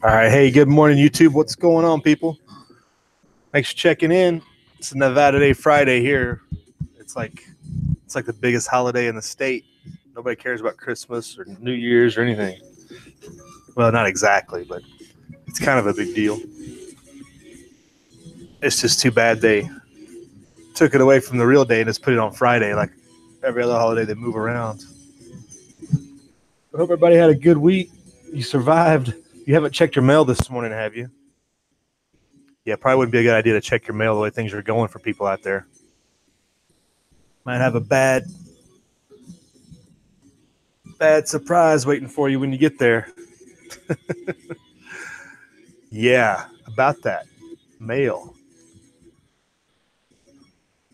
All right. Hey, good morning, YouTube. What's going on, people? Thanks for checking in. It's Nevada Day Friday here. It's like the biggest holiday in the state. Nobody cares about Christmas or New Year's or anything. Well, not exactly, but it's kind of a big deal. It's just too bad they took it away from the real day and just put it on Friday, like every other holiday they move around. I hope everybody had a good week. You survived. You haven't checked your mail this morning, have you? Yeah, probably wouldn't be a good idea to check your mail the way things are going for people out there. Might have a bad surprise waiting for you when you get there. Yeah, about that. Mail.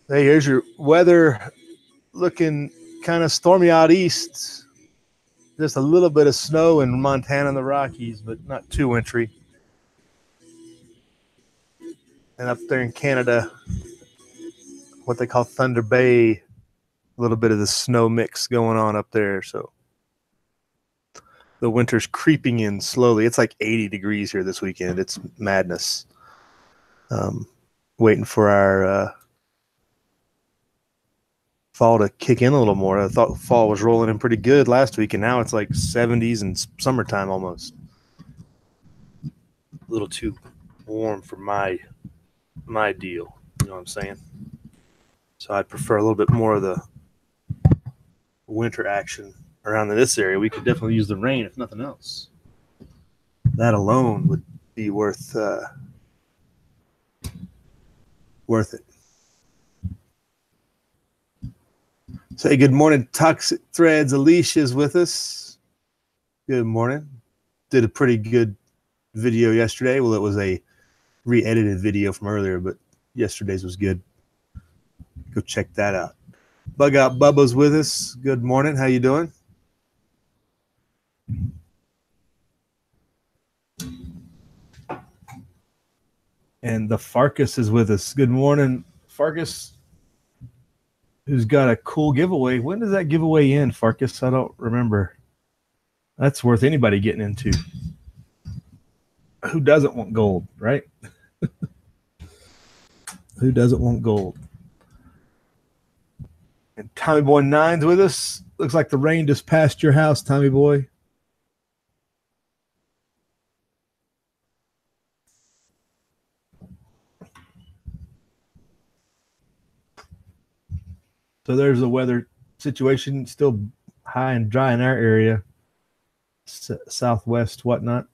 Hey, here's your weather. Looking kind of stormy out east. Just a little bit of snow in Montana and the Rockies, but not too wintry. And up there in Canada, what they call Thunder Bay, a little bit of the snow mix going on up there. So the winter's creeping in slowly. It's like 80 degrees here this weekend. It's madness. Waiting for our fall to kick in a little more. I thought fall was rolling in pretty good last week, and now it's like 70s and summertime almost. A little too warm for my deal. You know what I'm saying? So I'd prefer a little bit more of the winter action around in this area. We could definitely use the rain, if nothing else. That alone would be worth it. Say good morning, Toxic Threads. Alicia's with us. Good morning. Did a pretty good video yesterday. Well, it was a re-edited video from earlier, but yesterday's was good. Go check that out. Bug Out Bubba's with us. Good morning. How you doing? And the Farkas is with us. Good morning, Farkas, who's got a cool giveaway. When does that giveaway end, Farkas? I don't remember. That's worth anybody getting into. Who doesn't want gold, right? Who doesn't want gold? And Tommy Boy 9's with us. Looks like the rain just passed your house, Tommy Boy. So there's the weather situation. Still high and dry in our area. Southwest, whatnot.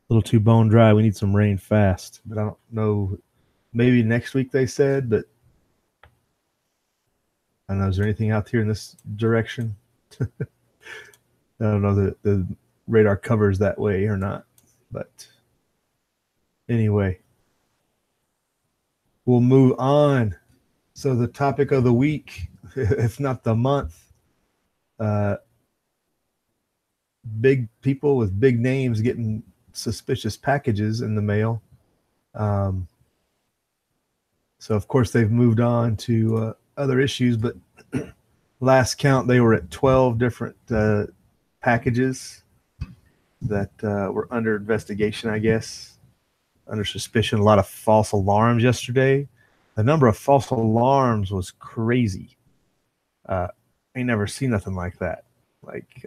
A little too bone dry. We need some rain fast. But I don't know. Maybe next week they said, but I don't know. Is there anything out here in this direction? don't know that the radar covers that way or not, but anyway, we'll move on. So the topic of the week, if not the month, big people with big names getting suspicious packages in the mail. So of course they've moved on to other issues, but last count they were at 12 different packages that were under investigation, I guess, under suspicion. A lot of false alarms yesterday. The number of false alarms was crazy. I ain't never seen nothing like that. Like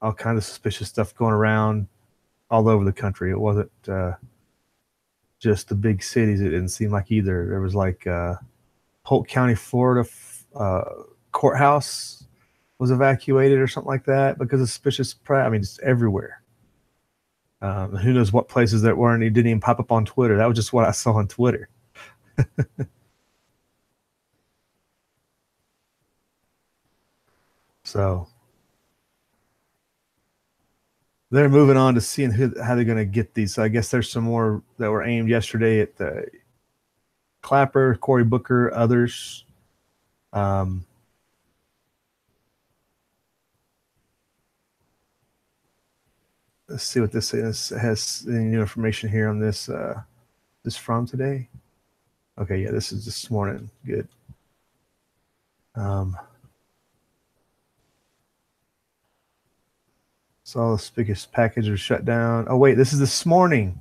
all kinds of suspicious stuff going around all over the country. It wasn't just the big cities. It didn't seem like either. There was like Polk County, Florida courthouse was evacuated or something like that because of suspicious I mean, just everywhere. Who knows what places that weren't. It didn't even pop up on Twitter. That was just what I saw on Twitter. So they're moving on to seeing how they're going to get these. So I guess there's some more that were aimed yesterday at Clapper, Cory Booker, others. Let's see what this is. It has any new information here on this. This from today? Okay, yeah, this is this morning. Good. So all the biggest packages are shut down. Oh wait, this is this morning.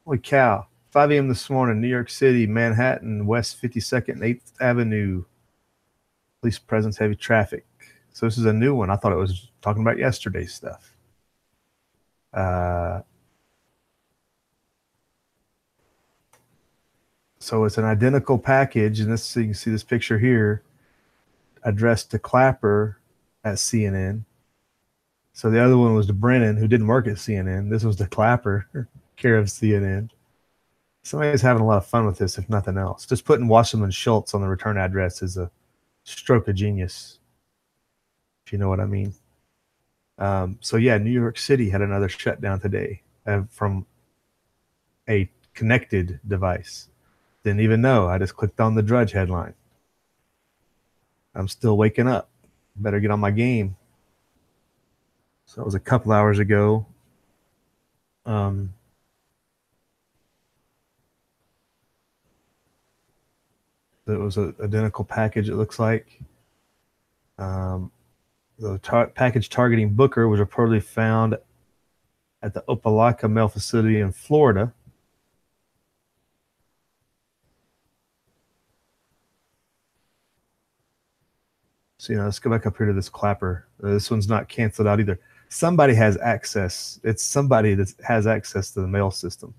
Holy cow! 5 a.m. this morning, New York City, Manhattan, West 52nd and 8th Avenue. Police presence, heavy traffic. So this is a new one. I thought it was talking about yesterday's stuff. So it's an identical package, and this, so you can see this picture here, addressed to Clapper at CNN. So the other one was to Brennan, who didn't work at CNN. This was to Clapper, care of CNN. Somebody's having a lot of fun with this, if nothing else. Just putting Wasserman Schultz on the return address is a stroke of genius, if you know what I mean. So yeah, New York City had another shutdown today from a connected device. Didn't even know. I just clicked on the Drudge headline. I'm still waking up. Better get on my game. So it was a couple hours ago. There was an identical package, it looks like. The package targeting Booker was reportedly found at the Opelika mail facility in Florida. So, let's go back up here to this Clapper. This one's not canceled out either. Somebody has access. It's somebody that has access to the mail system.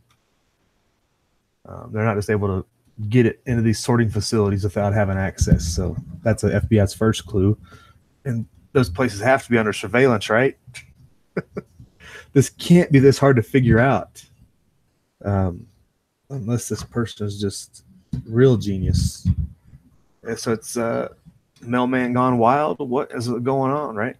They're not just able to get it into these sorting facilities without having access. So that's the FBI's first clue. And those places have to be under surveillance, right? This can't be this hard to figure out. Unless this person is just real genius. And so it's mailman gone wild. What is going on, right?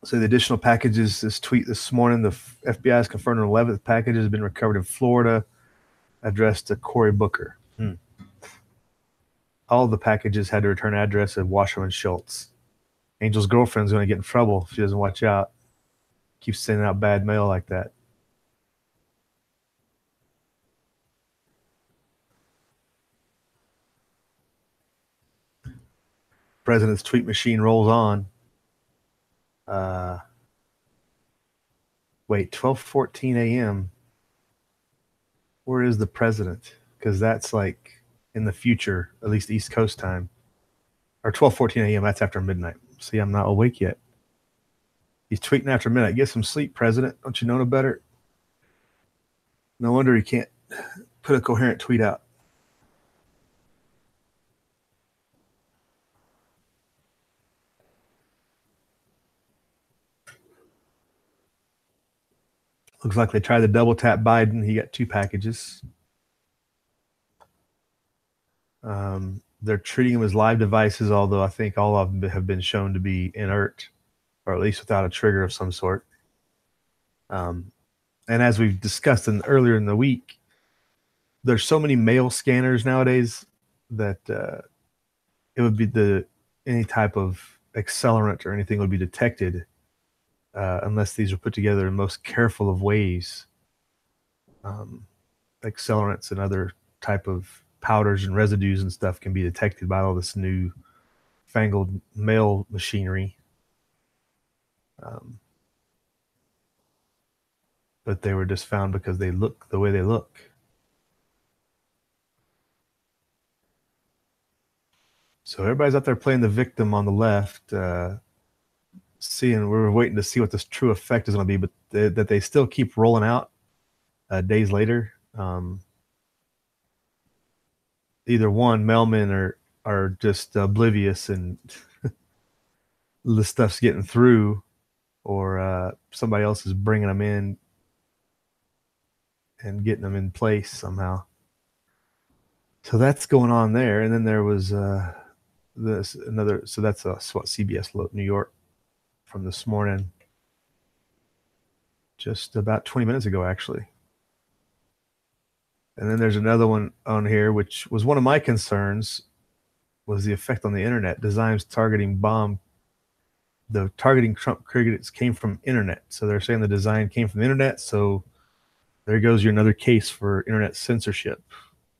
So the additional packages, this tweet this morning, the FBI has confirmed an 11th package has been recovered in Florida, addressed to Cory Booker. All of the packages had to return address at Wasserman Schultz. Angel's girlfriend's going to get in trouble if she doesn't watch out. Keeps sending out bad mail like that. President's tweet machine rolls on. Wait, 12:14 a.m. Where is the president? Because that's like in the future, at least East Coast time. Or 12:14 a.m. That's after midnight. See, I'm not awake yet. He's tweeting after midnight. Get some sleep, President. Don't you know no better? No wonder he can't put a coherent tweet out. Looks like they tried to double tap Biden. He got 2 packages. They're treating them as live devices, although I think all of them have been shown to be inert, or at least without a trigger of some sort. And as we've discussed earlier in the week, there's so many mail scanners nowadays that it would be any type of accelerant or anything would be detected unless these are put together in most careful of ways. Accelerants and other type of powders and residues and stuff can be detected by all this new fangled mail machinery. But they were just found because they look the way they look. So everybody's out there playing the victim on the left, we're waiting to see what this true effect is going to be, but that they still keep rolling out days later. Either one, mailmen are just oblivious and the stuff's getting through, or somebody else is bringing them in and getting them in place somehow. So that's going on there. And then there was so that's what CBS New York from this morning, just about 20 minutes ago, actually. And then there's another one on here, which was one of my concerns, was the effect on the internet. Designs targeting bomb. The targeting Trump crickets came from internet. So they're saying the design came from the internet. So there goes your another case for internet censorship.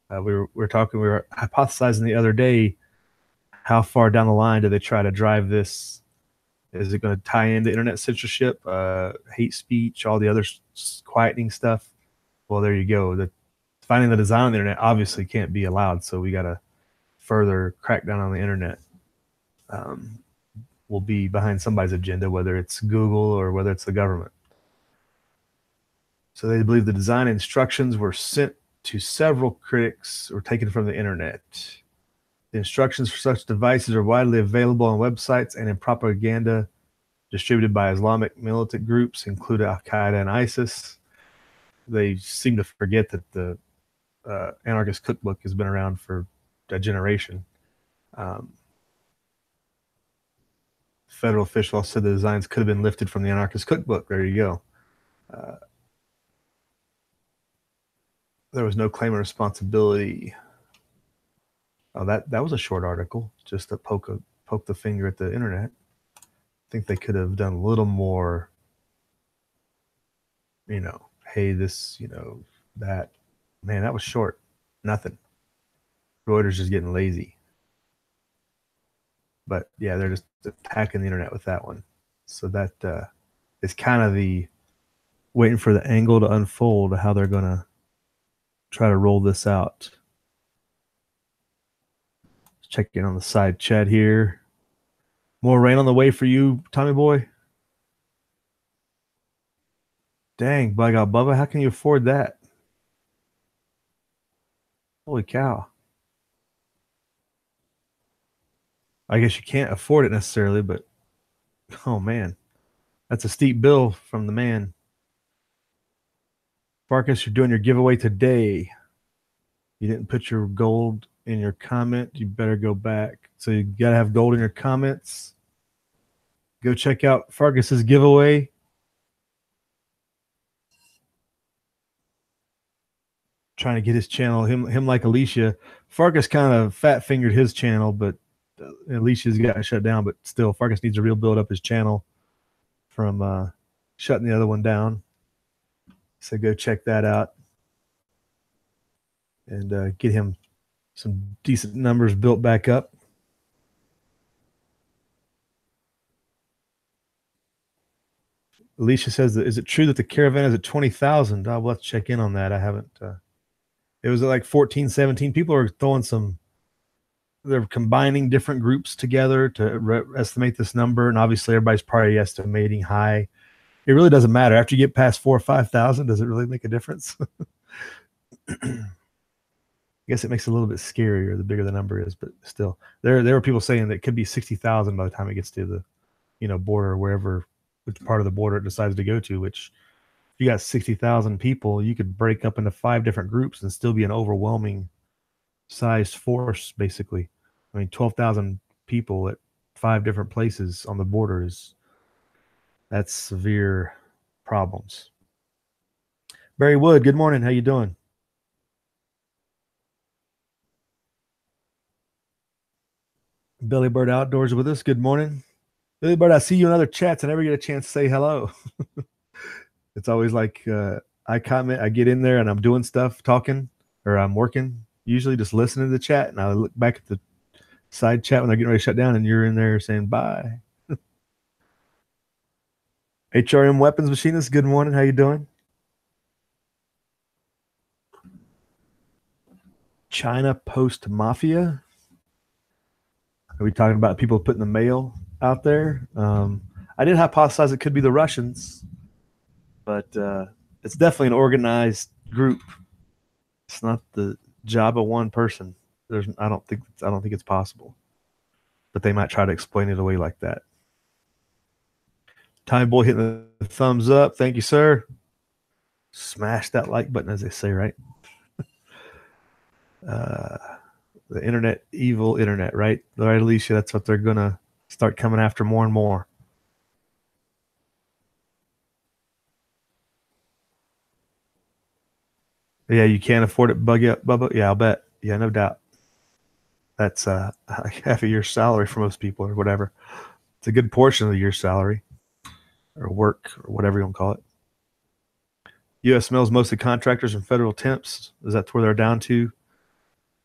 We were hypothesizing the other day, how far down the line do they try to drive this? Is it going to tie into internet censorship, hate speech, all the other quietening stuff? Well, there you go. Finding the design on the internet obviously can't be allowed, so we got to further crack down on the internet. Will be behind somebody's agenda, whether it's Google or whether it's the government. So they believe the design instructions were sent to several critics or taken from the internet. The instructions for such devices are widely available on websites and in propaganda distributed by Islamic militant groups, including Al-Qaeda and ISIS. They seem to forget that the Anarchist Cookbook has been around for a generation. Federal official said the designs could have been lifted from the Anarchist Cookbook. There you go. There was no claim of responsibility. Oh, that was a short article, just to poke the finger at the internet. I think they could have done a little more, hey, this, that. Man, that was short. Nothing. Reuters is getting lazy. But yeah, they're just attacking the internet with that one. So that is kind of the waiting for the angle to unfold, how they're going to try to roll this out. Check in on the side chat here. More rain on the way for you, Tommy boy. Dang, by God, Bubba, how can you afford that? Holy cow. I guess you can't afford it necessarily, but oh man, that's a steep bill from the man. Farkas, you're doing your giveaway today. You didn't put your gold in your comment. You better go back. So you got to have gold in your comments. Go check out Farkas's giveaway. Trying to get his channel, him like Alicia. Farkas kind of fat fingered his channel, but Alicia's got shut down. But still, Farkas needs to build up his channel from shutting the other one down. So go check that out and get him some decent numbers built back up. Alicia says, is it true that the caravan is at 20,000? I'll have to check in on that. I haven't. It was like 14, 17. People are they're combining different groups together to estimate this number. And obviously everybody's probably estimating high. It really doesn't matter. After you get past 4,000 or 5,000, does it really make a difference? I guess it makes it a little bit scarier the bigger the number is, but still, there were people saying that it could be 60,000 by the time it gets to the, border, wherever, which part of the border it decides to go to. Which, if you got 60,000 people, you could break up into 5 different groups and still be an overwhelming sized force, basically. I mean, 12,000 people at 5 different places on the border that's severe problems. Barry Wood, good morning. How you doing? Billy Bird Outdoors with us. Good morning. Billy Bird, I see you in other chats. I never get a chance to say hello. It's always like I comment, I get in there and I'm doing stuff, talking, or I'm working, usually just listening to the chat. And I look back at the side chat when they're getting ready to shut down and you're in there saying bye. HRM Weapons Machinist, good morning. How you doing? China Post Mafia. Are we talking about people putting the mail out there? I did hypothesize it could be the Russians, but it's definitely an organized group. It's not the job of one person. I don't think it's possible, but they might try to explain it away like that. Time Boy hitting the thumbs up. Thank you, sir. Smash that like button, as they say, right? The internet, evil internet, right? Right, Alicia? That's what they're going to start coming after more and more. Yeah, you can't afford it, Bubba? Yeah, I'll bet. Yeah, no doubt. That's half a year's salary for most people or whatever. It's a good portion of the year's salary or work or whatever you want to call it. U.S. Mills, mostly contractors and federal temps. Is that where they're down to?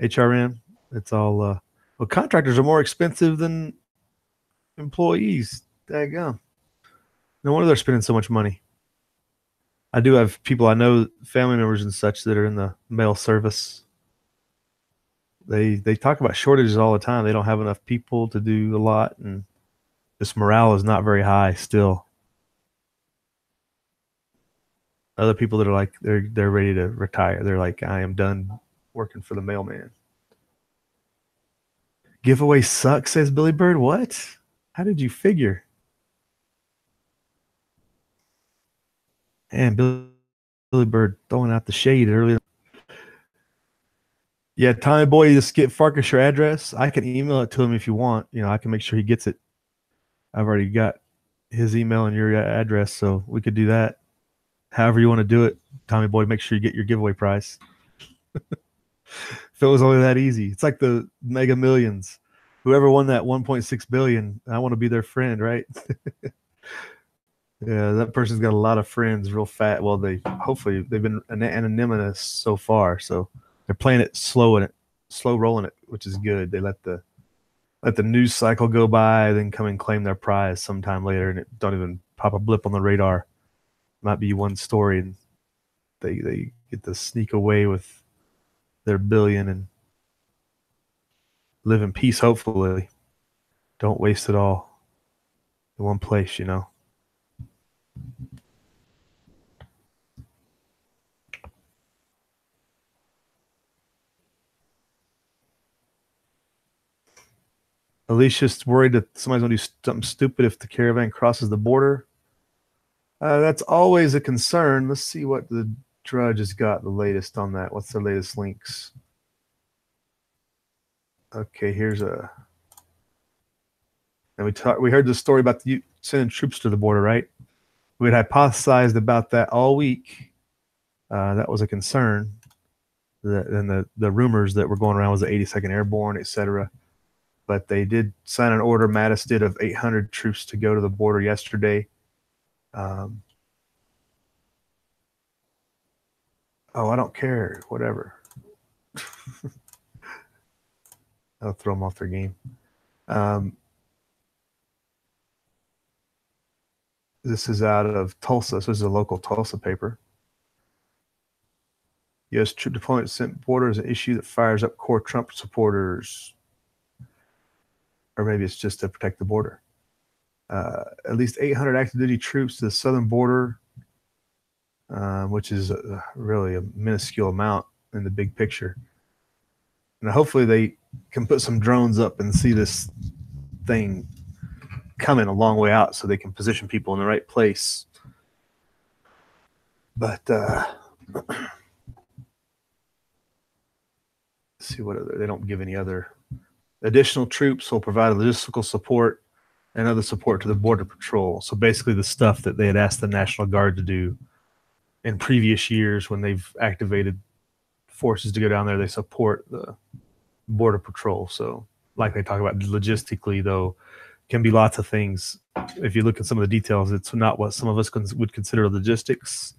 HRM? It's all, well, contractors are more expensive than employees. Daggum. No wonder they're spending so much money. I do have people I know, family members and such, that are in the mail service. They talk about shortages all the time. They don't have enough people to do a lot, and this morale is not very high still. Other people that are like they're ready to retire. They're like, I am done working for the mailman. Giveaway sucks, says Billy Bird. What? How did you figure? And Billy Bird throwing out the shade earlier. Yeah, Tommy Boy, just get Farkas your address. I can email it to him if you want. I can make sure he gets it. I've already got his email and your address, so we could do that. However you want to do it, Tommy Boy, make sure you get your giveaway prize. If it was only that easy. It's like the Mega Millions. Whoever won that 1.6 billion, I want to be their friend, right? Yeah, that person's got a lot of friends, real fat. Well, hopefully they've been anonymous so far, so they're playing it slow rolling it, which is good. They let the news cycle go by, then come and claim their prize sometime later, and it don't even pop a blip on the radar. Might be one story, and they get to sneak away with their billion and live in peace. Hopefully, don't waste it all in one place. Alicia's worried that somebody's going to do something stupid if the caravan crosses the border. That's always a concern. Let's see what the Drudge has got the latest on that. What's the latest links? Okay, here's and we heard the story about sending troops to the border, right? We had hypothesized about that all week. That was a concern. And the rumors that were going around was the 82nd Airborne, etc. But they did sign an order, Mattis did, of 800 troops to go to the border yesterday. Oh, I don't care. Whatever. That'll throw them off their game. This is out of Tulsa. So this is a local Tulsa paper. U.S. troop deployment sent border is an issue that fires up core Trump supporters. Or maybe it's just to protect the border. At least 800 active duty troops to the southern border, which is really a minuscule amount in the big picture. And hopefully they can put some drones up and see this thing coming a long way out so they can position people in the right place. But let's see what other, they don't give any other Additional troops will provide logistical support and other support to the Border Patrol. So basically the stuff that they had asked the National Guard to do in previous years when they've activated forces to go down there, they support the Border Patrol. So like they talk about logistically, though, can be lots of things. If you look at some of the details, it's not what some of us would consider logistics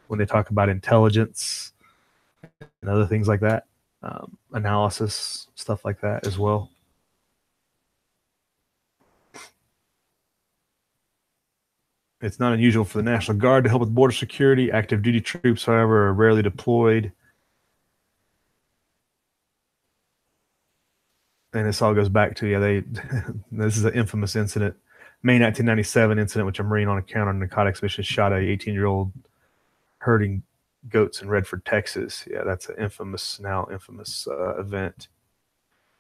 when they talk about intelligence and other things like that, analysis, stuff like that as well. It's not unusual for the National Guard to help with border security. Active duty troops, however, are rarely deployed. And this all goes back to, this is an infamous incident. May 1997 incident, which a Marine on a counter-narcotics mission shot a 18-year-old herding goats in Redford, Texas. Yeah, that's an infamous event.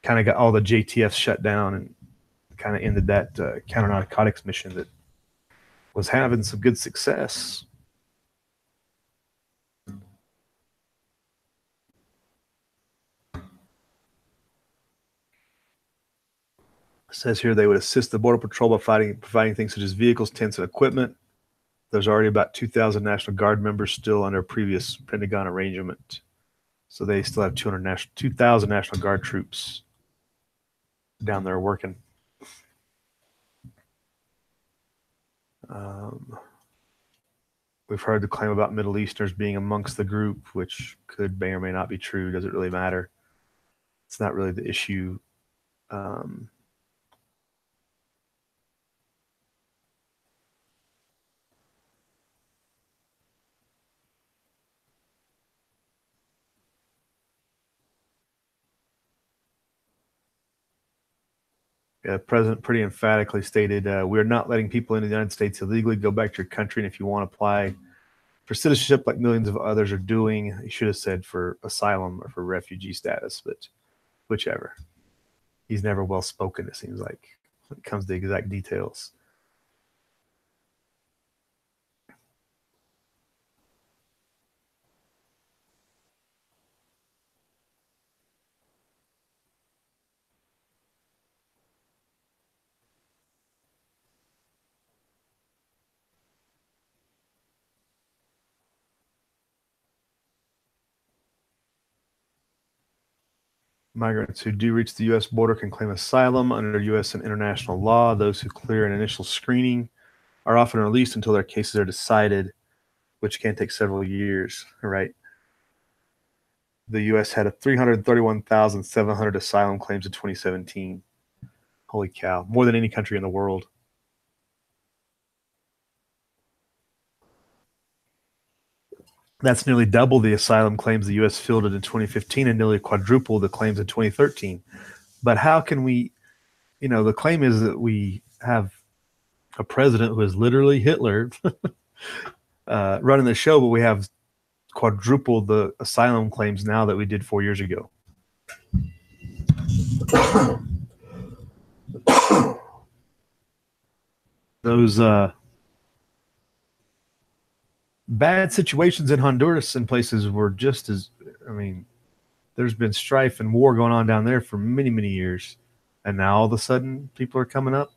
Kind of got all the JTFs shut down and kind of ended that counter-narcotics mission that was having some good success. It says here they would assist the Border Patrol by providing things such as vehicles, tents, and equipment. There's already about 2,000 National Guard members still under a previous Pentagon arrangement. So they still have 2,000 National Guard troops down there working. We've heard the claim about Middle Easterners being amongst the group, which may or may not be true. Does it really matter? It's not really the issue. The president pretty emphatically stated, "We are not letting people into the United States illegally. Go back to your country, and if you want to apply for citizenship like millions of others are doing," he should have said for asylum or for refugee status, but whichever. He's never well spoken, it seems like, when it comes to exact details. Migrants who do reach the U.S. border can claim asylum under U.S. and international law. Those who clear an initial screening are often released until their cases are decided, which can take several years, right? The U.S. had 331,700 asylum claims in 2017. Holy cow, more than any country in the world. That's nearly double the asylum claims the U.S. fielded in 2015 and nearly quadruple the claims in 2013. But how can we, the claim is that we have a president who is literally Hitler running the show, but we have quadrupled the asylum claims now that we did 4 years ago. Those bad situations in Honduras and places were just as, there's been strife and war going on down there for many, many years. And now all of a sudden people are coming up.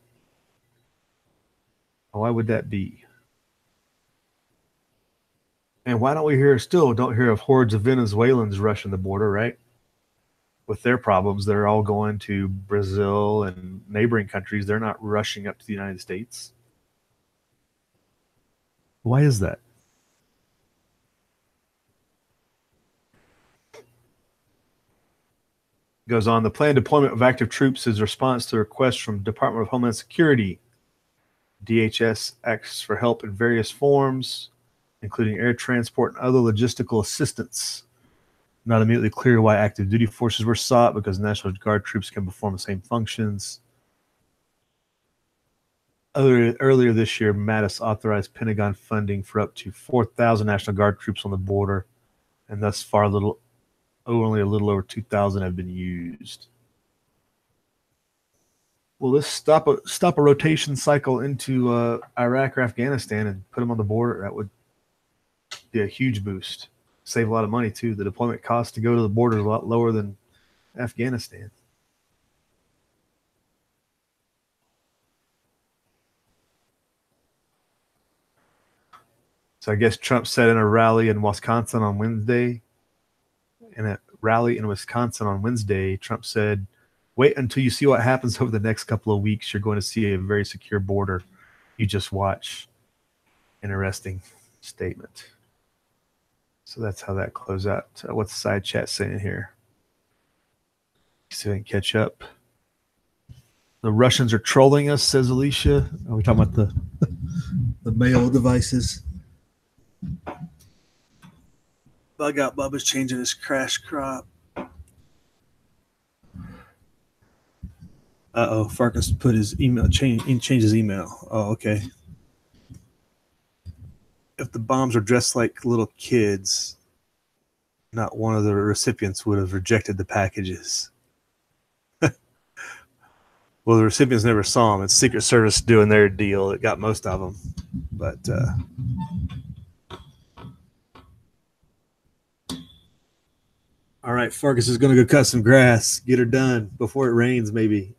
Why would that be? And why don't we don't hear of hordes of Venezuelans rushing the border, right? With their problems, they're all going to Brazil and neighboring countries. They're not rushing up to the United States. Why is that? Goes on, the planned deployment of active troops is a response to requests from Department of Homeland Security. DHS asks for help in various forms, including air transport and other logistical assistance. Not immediately clear why active duty forces were sought, because National Guard troops can perform the same functions. Earlier this year, Mattis authorized Pentagon funding for up to 4,000 National Guard troops on the border, and thus far only a little over 2,000 have been used. Will this stop a rotation cycle into Iraq or Afghanistan and put them on the border? That would be a huge boost. Save a lot of money too. The deployment cost to go to the border is a lot lower than Afghanistan. So I guess Trump said in a rally in Wisconsin on Wednesday, Trump said, "Wait until you see what happens over the next couple of weeks. You're going to see a very secure border. You just watch." Interesting statement. So that's how that closed out. What's the side chat saying here? See if I can catch up. The Russians are trolling us, says Alicia. Are we talking about the mail devices? Bug out Bubba's changing his crash crop. Farkas put his email change his email. Oh, okay. If the bombs are dressed like little kids, not one of the recipients would have rejected the packages. Well, the recipients never saw them. It's Secret Service doing their deal. It got most of them. But all right, Farkas is going to go cut some grass. Get her done before it rains, maybe.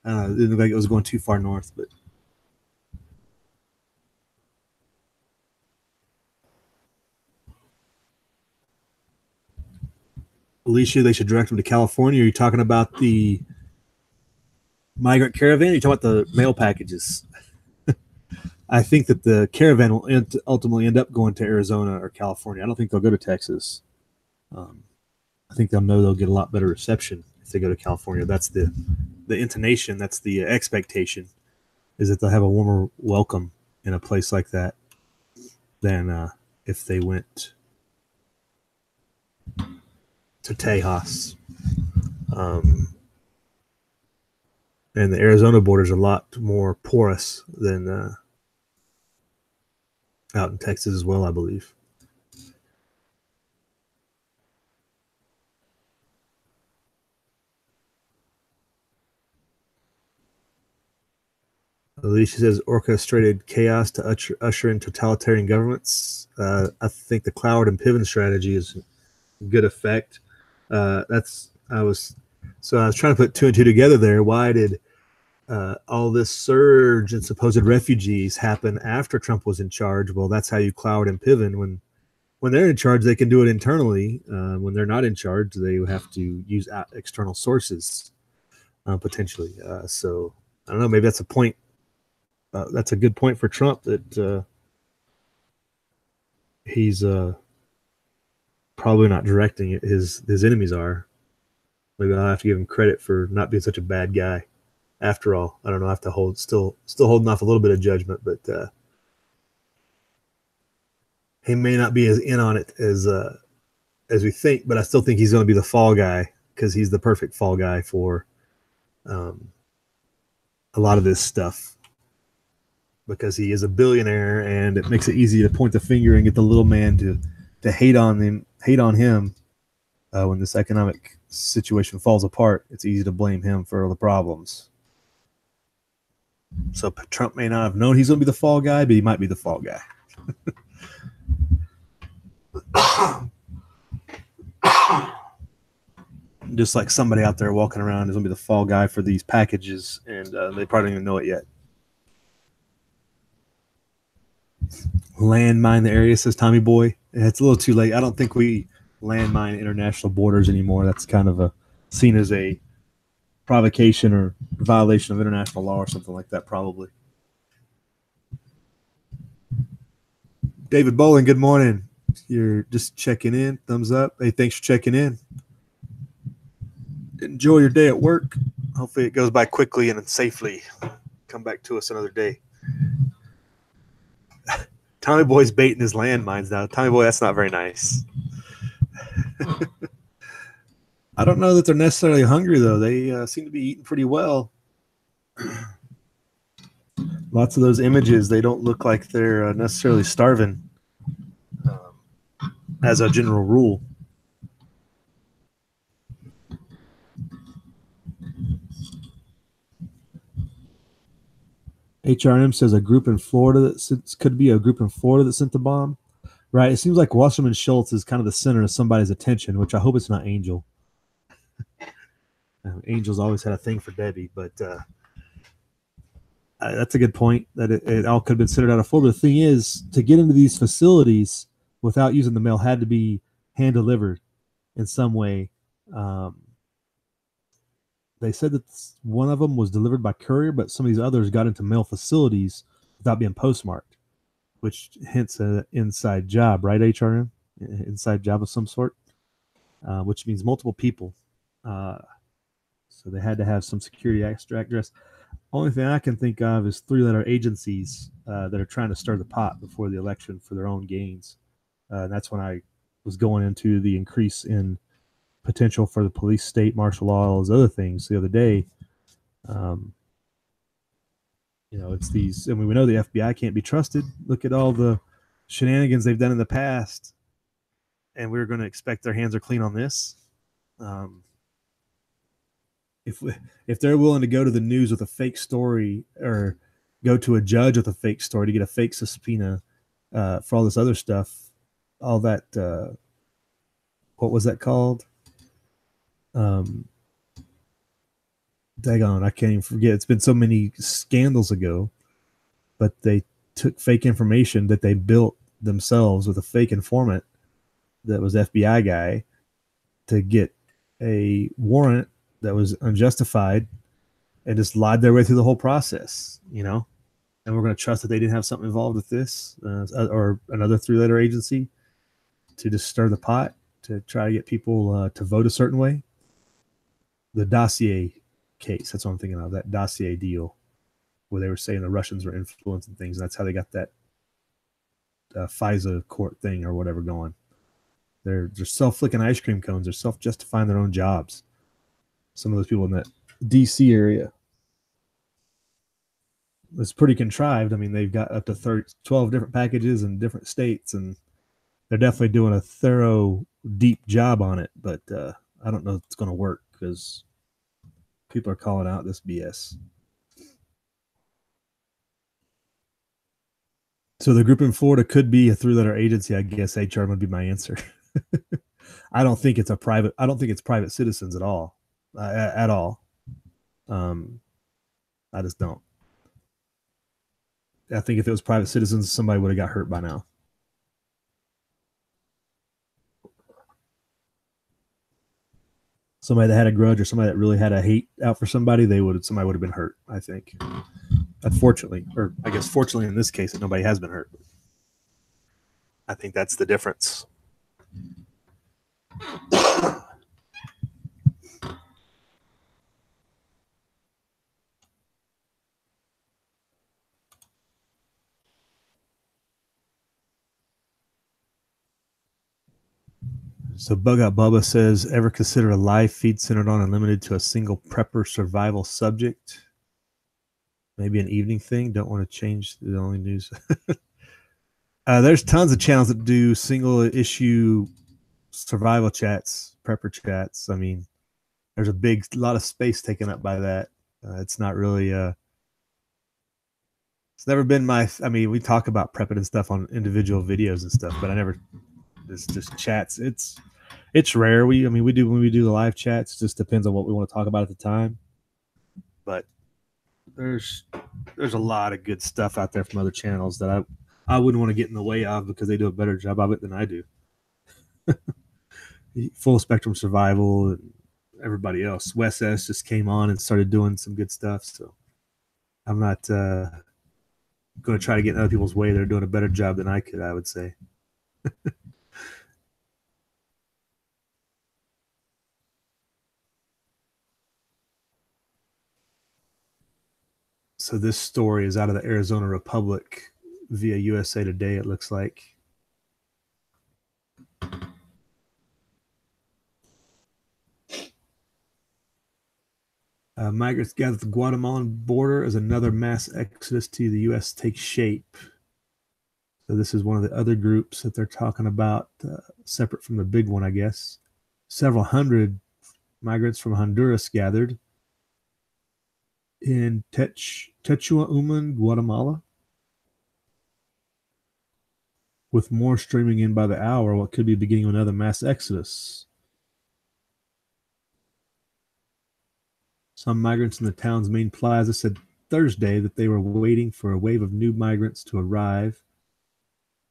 It didn't look like it was going too far north, but Alicia, they should direct them to California. Are you talking about the migrant caravan? Or are you talking about the mail packages? I think that the caravan will ultimately end up going to Arizona or California. I don't think they'll go to Texas. I think they'll know they'll get a lot better reception if they go to California. That's the intonation. That's the expectation, is that they'll have a warmer welcome in a place like that than if they went to Tejas. And the Arizona border is a lot more porous than out in Texas as well, I believe. Alicia says orchestrated chaos to usher in totalitarian governments. I think the Cloward and Piven strategy is good effect. I was trying to put two and two together there. Why did all this surge in supposed refugees happen after Trump was in charge? Well, that's how you Cloward and Piven. When they're in charge, they can do it internally. When they're not in charge, they have to use external sources potentially. So I don't know. Maybe that's a point. That's a good point for Trump, that he's probably not directing it. His enemies are. Maybe I'll have to give him credit for not being such a bad guy. After all, I don't know. I have to still holding off a little bit of judgment, but he may not be as in on it as we think. But I still think he's going to be the fall guy, because he's the perfect fall guy for a lot of this stuff. Because he is a billionaire, and it makes it easy to point the finger and get the little man to hate on him when this economic situation falls apart. It's easy to blame him for the problems. So Trump may not have known he's going to be the fall guy, but he might be the fall guy. Just like somebody out there walking around is going to be the fall guy for these packages, and they probably don't even know it yet. Landmine the area, says Tommy Boy. It's a little too late. I don't think we landmine international borders anymore. That's kind of seen as a provocation or violation of international law or something like that, probably. David Bowling, good morning. You're just checking in. Thumbs up. Hey, thanks for checking in. Enjoy your day at work. Hopefully it goes by quickly and safely. Come back to us another day. Tommy Boy's baiting his landmines now. Tommy Boy, that's not very nice. I don't know that they're necessarily hungry, though. They seem to be eating pretty well. Lots of those images, they don't look like they're necessarily starving, as a general rule. HRM says a group in Florida could be a group in Florida that sent the bomb. Right. It seems like Wasserman Schultz is kind of the center of somebody's attention, which I hope it's not Angel. Angel's always had a thing for Debbie, but That's a good point, that it all could have been centered out of Florida. The thing is, to get into these facilities without using the mail had to be hand delivered in some way. They said that one of them was delivered by courier, but some of these others got into mail facilities without being postmarked, which hints an inside job, right, HRM? Inside job of some sort, which means multiple people. So they had to have some security address. Only thing I can think of is three-letter agencies that are trying to stir the pot before the election for their own gains. And that's when I was going into the increase in potential for the police state, martial law, all those other things the other day. It's these. I mean, we know the FBI can't be trusted. Look at all the shenanigans they've done in the past, and we're going to expect their hands are clean on this. If they're willing to go to the news with a fake story, or go to a judge with a fake story to get a fake subpoena for all this other stuff, all that, what was that called? Daggone, I can't even forget. It's been so many scandals ago, but they took fake information that they built themselves with a fake informant that was FBI guy to get a warrant that was unjustified, and just lied their way through the whole process, and we're going to trust that they didn't have something involved with this or another three-letter agency to just stir the pot to try to get people to vote a certain way. The dossier case, that's what I'm thinking of, that dossier deal where they were saying the Russians were influencing things, and that's how they got that FISA court thing or whatever going. They're self-flicking ice cream cones. They're self-justifying their own jobs. Some of those people in that D.C. area. It's pretty contrived. I mean, they've got up to 12 different packages in different states, and they're definitely doing a thorough, deep job on it. But I don't know if it's going to work because people are calling out this BS. So the group in Florida could be a three-letter agency. I guess HR would be my answer. I don't think it's private citizens at all. I just don't. I think if it was private citizens, somebody would have got hurt by now. Somebody that had a grudge or somebody that really had a hate out for somebody, somebody would have been hurt, I think. Unfortunately, or I guess fortunately in this case, that nobody has been hurt. I think that's the difference. So Bug Out Bubba says, ever consider a live feed centered on and limited to a single prepper survival subject? Maybe an evening thing. Don't want to change the only news. There's tons of channels that do single issue survival chats, prepper chats. I mean, there's a lot of space taken up by that. It's not really, it's never been we talk about prepping and stuff on individual videos and stuff, but it's just chats. It's rare. When we do the live chats, it just depends on what we want to talk about at the time. But there's a lot of good stuff out there from other channels that I wouldn't want to get in the way of because they do a better job of it than I do. Full Spectrum Survival and everybody else. Wes S just came on and started doing some good stuff. So I'm not going to try to get in other people's way. They're doing a better job than I could, I would say. So this story is out of the Arizona Republic via USA Today, it looks like. Migrants gather at the Guatemalan border as another mass exodus to the U.S. takes shape. So this is one of the other groups that they're talking about, separate from the big one, I guess. Several hundred migrants from Honduras gathered in Techuauman, Guatemala, with more streaming in by the hour, what could be beginning of another mass exodus. Some migrants in the town's main plaza said Thursday that they were waiting for a wave of new migrants to arrive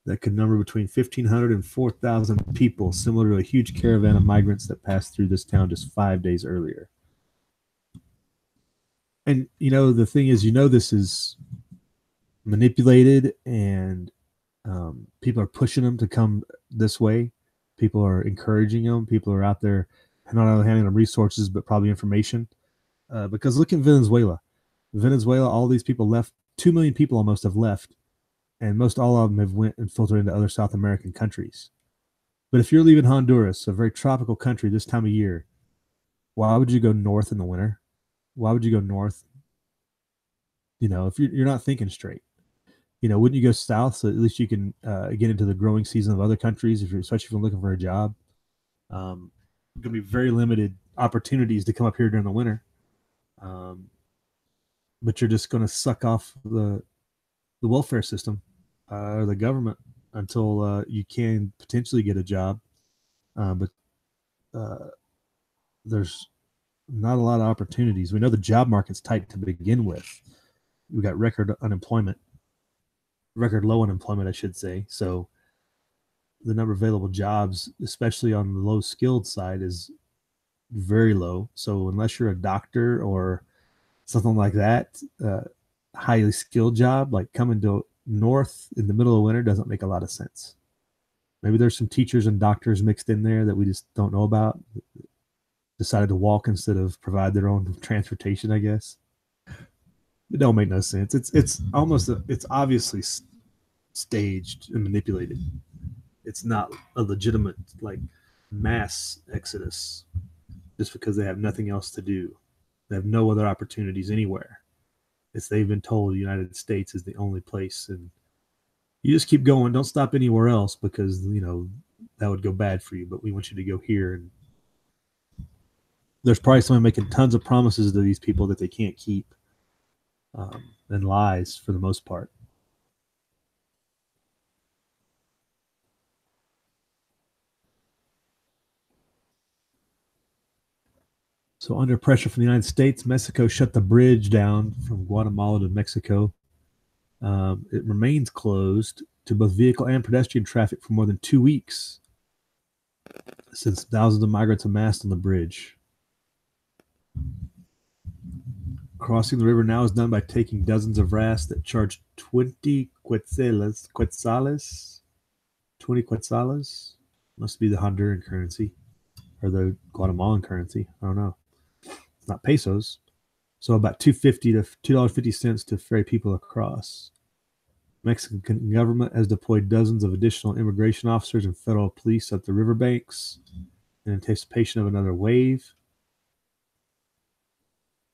that could number between 1,500 and 4,000 people, similar to a huge caravan of migrants that passed through this town just 5 days earlier. And, the thing is, this is manipulated, and people are pushing them to come this way. People are encouraging them. People are out there not only handing them resources, but probably information. Because look at Venezuela. All these people left. 2 million people almost have left. And most all of them have went and filtered into other South American countries. But if you're leaving Honduras, a very tropical country this time of year, why would you go north in the winter? Why would you go north? If you're not thinking straight, wouldn't you go south so at least you can get into the growing season of other countries, especially if you're looking for a job? Going to be very limited opportunities to come up here during the winter. But you're just going to suck off the welfare system or the government until you can potentially get a job. But there's not a lot of opportunities. We know the job market's tight to begin with. We got record low unemployment, I should say. So the number of available jobs, especially on the low skilled side, is very low. So unless you're a doctor or something like that, highly skilled job, like coming to north in the middle of winter doesn't make a lot of sense. Maybe there's some teachers and doctors mixed in there that we just don't know about. Decided to walk instead of provide their own transportation, I guess. It don't make no sense. It's obviously staged and manipulated. It's not a legitimate mass exodus just because they have nothing else to do. They have no other opportunities anywhere. They've been told the United States is the only place, and you just keep going. Don't stop anywhere else because that would go bad for you. But we want you to go here, and there's probably someone making tons of promises to these people that they can't keep, and lies for the most part. So under pressure from the United States, Mexico shut the bridge down from Guatemala to Mexico. It remains closed to both vehicle and pedestrian traffic for more than 2 weeks since thousands of migrants amassed on the bridge. Crossing the river now is done by taking dozens of rafts that charge 20 quetzales. 20 quetzales? Must be the Honduran currency or the Guatemalan currency. I don't know. It's not pesos. So about $2.50 to $2.50 to ferry people across. Mexican government has deployed dozens of additional immigration officers and federal police at the riverbanks in anticipation of another wave.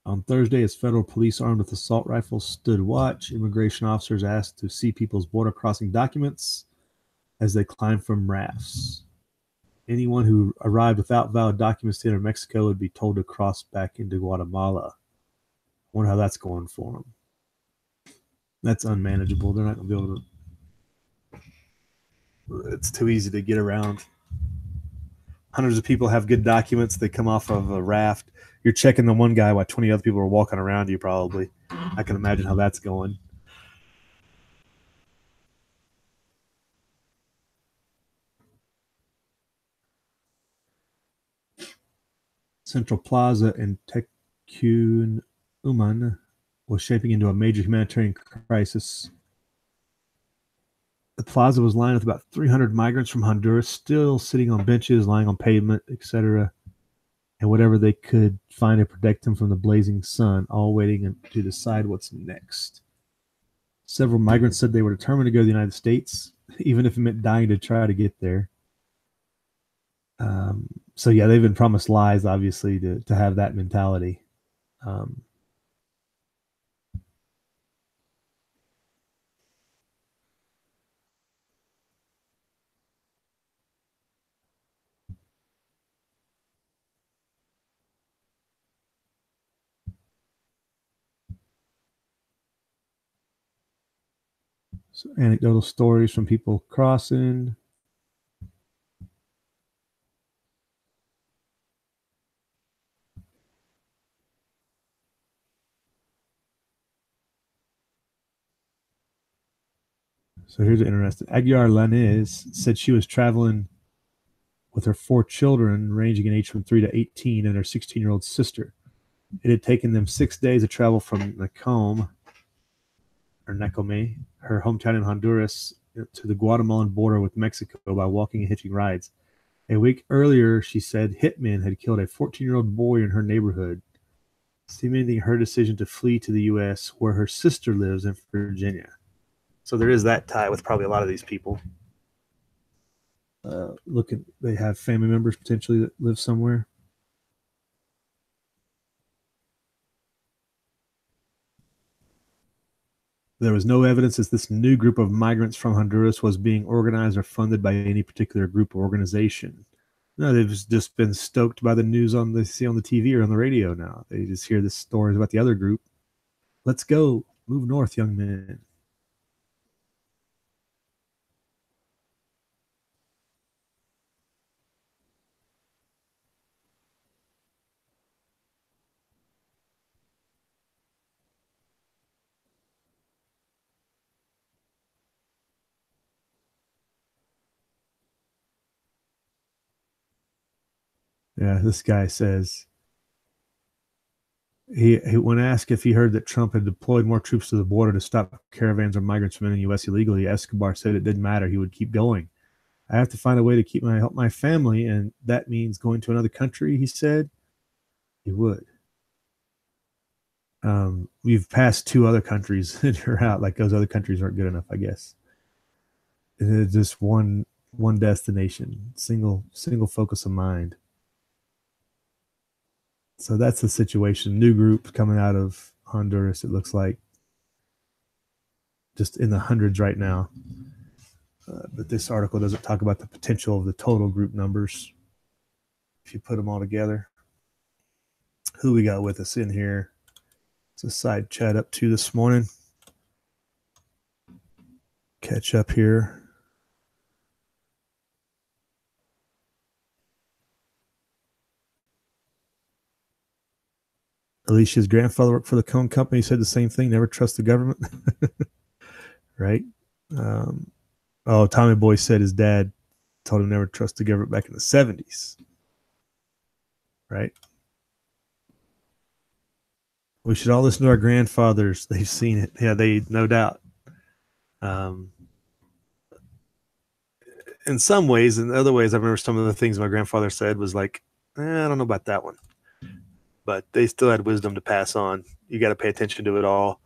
On Thursday, as federal police armed with assault rifles stood watch, immigration officers asked to see people's border crossing documents as they climbed from rafts. Anyone who arrived without valid documents to enter Mexico would be told to cross back into Guatemala. I wonder how that's going for them. That's unmanageable. They're not going to be able to. It's too easy to get around. Hundreds of people have good documents. They come off of a raft. You're checking the one guy while 20 other people are walking around you, probably. I can imagine how that's going. Central Plaza in Tecumán was shaping into a major humanitarian crisis. The plaza was lined with about 300 migrants from Honduras, still sitting on benches, lying on pavement, etc., and whatever they could find to protect them from the blazing sun, all waiting to decide what's next. Several migrants said they were determined to go to the United States, even if it meant dying to try to get there. So yeah, they've been promised lies, obviously, to have that mentality. So anecdotal stories from people crossing. So here's interesting. Aguiar Lanez said she was traveling with her 4 children, ranging in age from 3 to 18, and her 16-year-old sister. It had taken them 6 days to travel from Nacome, her hometown in Honduras, to the Guatemalan border with Mexico by walking and hitching rides. A week earlier, she said hitmen had killed a 14-year-old boy in her neighborhood, cementing her decision to flee to the U.S., where her sister lives in Virginia. So there is that tie with probably a lot of these people. They have family members potentially that live somewhere. There was no evidence that this new group of migrants from Honduras was being organized or funded by any particular group or organization. No, they've just been stoked by the news they see on the TV or on the radio now. They just hear the stories about the other group. Let's go. Move north, young men. Yeah, this guy says he when asked if he heard that Trump had deployed more troops to the border to stop caravans of migrants from entering the U.S. illegally, Escobar said it didn't matter. He would keep going. I have to find a way to help my family, and that means going to another country, he said. He would. We've passed 2 other countries and you're out. Like those other countries aren't good enough, I guess. It's just one destination, single focus of mind. So that's the situation. New group coming out of Honduras, it looks like. Just in the hundreds right now. But this article doesn't talk about the potential of the total group numbers if you put them all together. Who we got with us in here? It's a side chat up to this morning. Catch up here. Alicia's grandfather worked for the Cone Company. He said the same thing. Never trust the government. Right? Tommy Boy said his dad told him never trust the government back in the 70s. Right? We should all listen to our grandfathers. They've seen it. Yeah, they no doubt. In some ways, in other ways, I remember some of the things my grandfather said was like, I don't know about that one. But they still had wisdom to pass on. You got to pay attention to it all.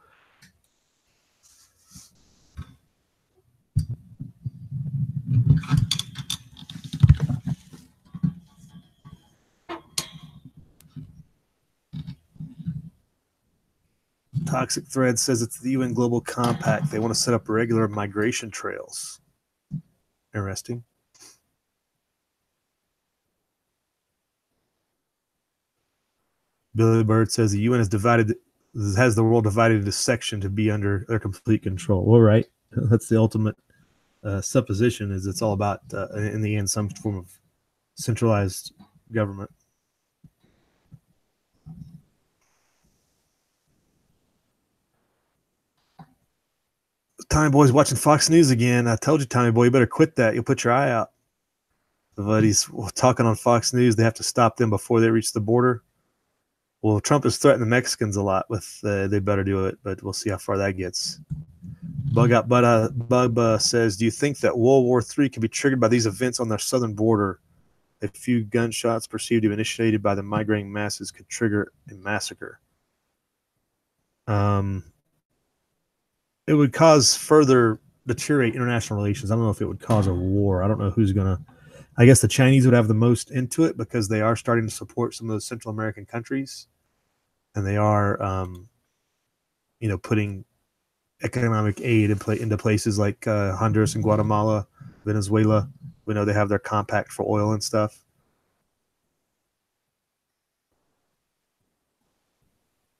Toxic Thread says it's the UN Global Compact. They want to set up regular migration trails. Interesting. Billy Bird says the UN has the world divided into sections to be under their complete control. All right. That's the ultimate supposition, is it's all about, in the end, some form of centralized government. Tommy Boy's watching Fox News again. I told you, Tommy Boy, you better quit that. You'll put your eye out. But he's talking on Fox News. They have to stop them before they reach the border. Well, Trump has threatened the Mexicans a lot with they better do it, but we'll see how far that gets. Bub says, do you think that World War III can be triggered by these events on the southern border? A few gunshots perceived to be initiated by the migrating masses could trigger a massacre. It would cause further deteriorate international relations. I don't know if it would cause a war. I don't know who's going to. I guess the Chinese would have the most into it because they are starting to support some of those Central American countries, and they are, putting economic aid into places like Honduras and Guatemala, Venezuela. We know they have their compact for oil and stuff.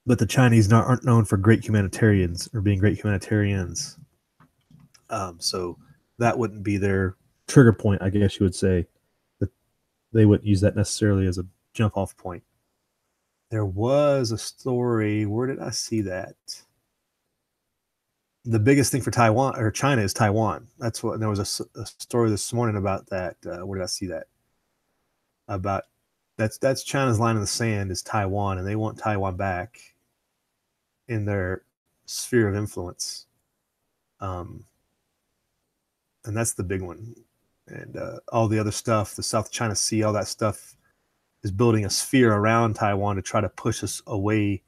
But the Chinese aren't known for great humanitarians or being great humanitarians. So that wouldn't be their trigger point, I guess you would say. That they wouldn't use that necessarily as a jump off point. There was a story. Where did I see that? the biggest thing for Taiwan or China is Taiwan. That's what there was a story this morning about that. Where did I see that? About that's China's line in the sand is Taiwan, and they want Taiwan back in their sphere of influence. And that's the big one. And all the other stuff, the South China Sea, all that stuff is building a sphere around Taiwan to try to push us away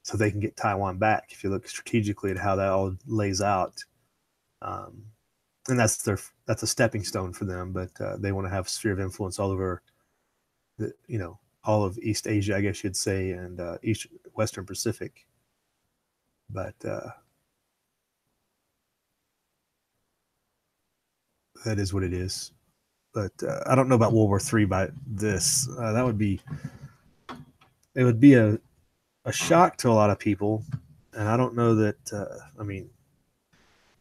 so they can get Taiwan back. If you look strategically at how that all lays out, and that's a stepping stone for them. But they want to have a sphere of influence all over all of East Asia, I guess you'd say, and Western Pacific. But that is what it is. But I don't know about World War III by this. That would be a shock to a lot of people, and I don't know that.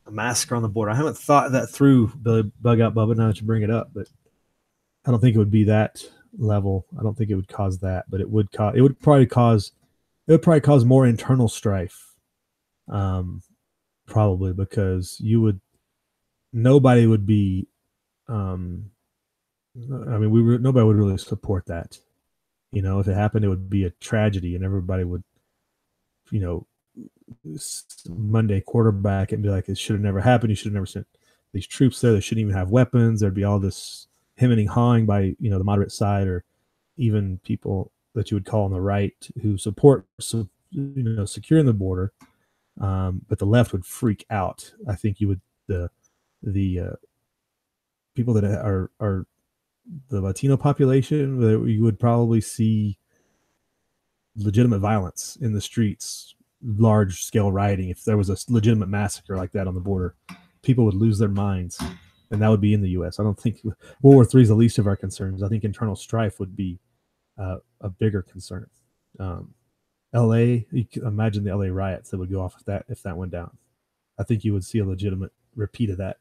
A massacre on the border. I haven't thought that through, Billy Bug Out Bubba. Now that you bring it up, but I don't think it would be that level. I don't think it would cause that, but it would probably cause more internal strife. Probably because nobody would be. Nobody would really support that. If it happened, it would be a tragedy, and everybody would, Monday quarterback and be like, it should have never happened. You should have never sent these troops there. They shouldn't even have weapons. There'd be all this hemming and hawing by, the moderate side, or even people that you would call on the right who support, securing the border. But the left would freak out. I think you would, the people that are the Latino population, you would probably see legitimate violence in the streets, large scale rioting. If there was a legitimate massacre like that on the border, people would lose their minds, and that would be in the U.S. I don't think World War III is the least of our concerns. I think internal strife would be a bigger concern. L.A., you can imagine the L.A. riots that would go off if that went down. I think you would see a legitimate repeat of that.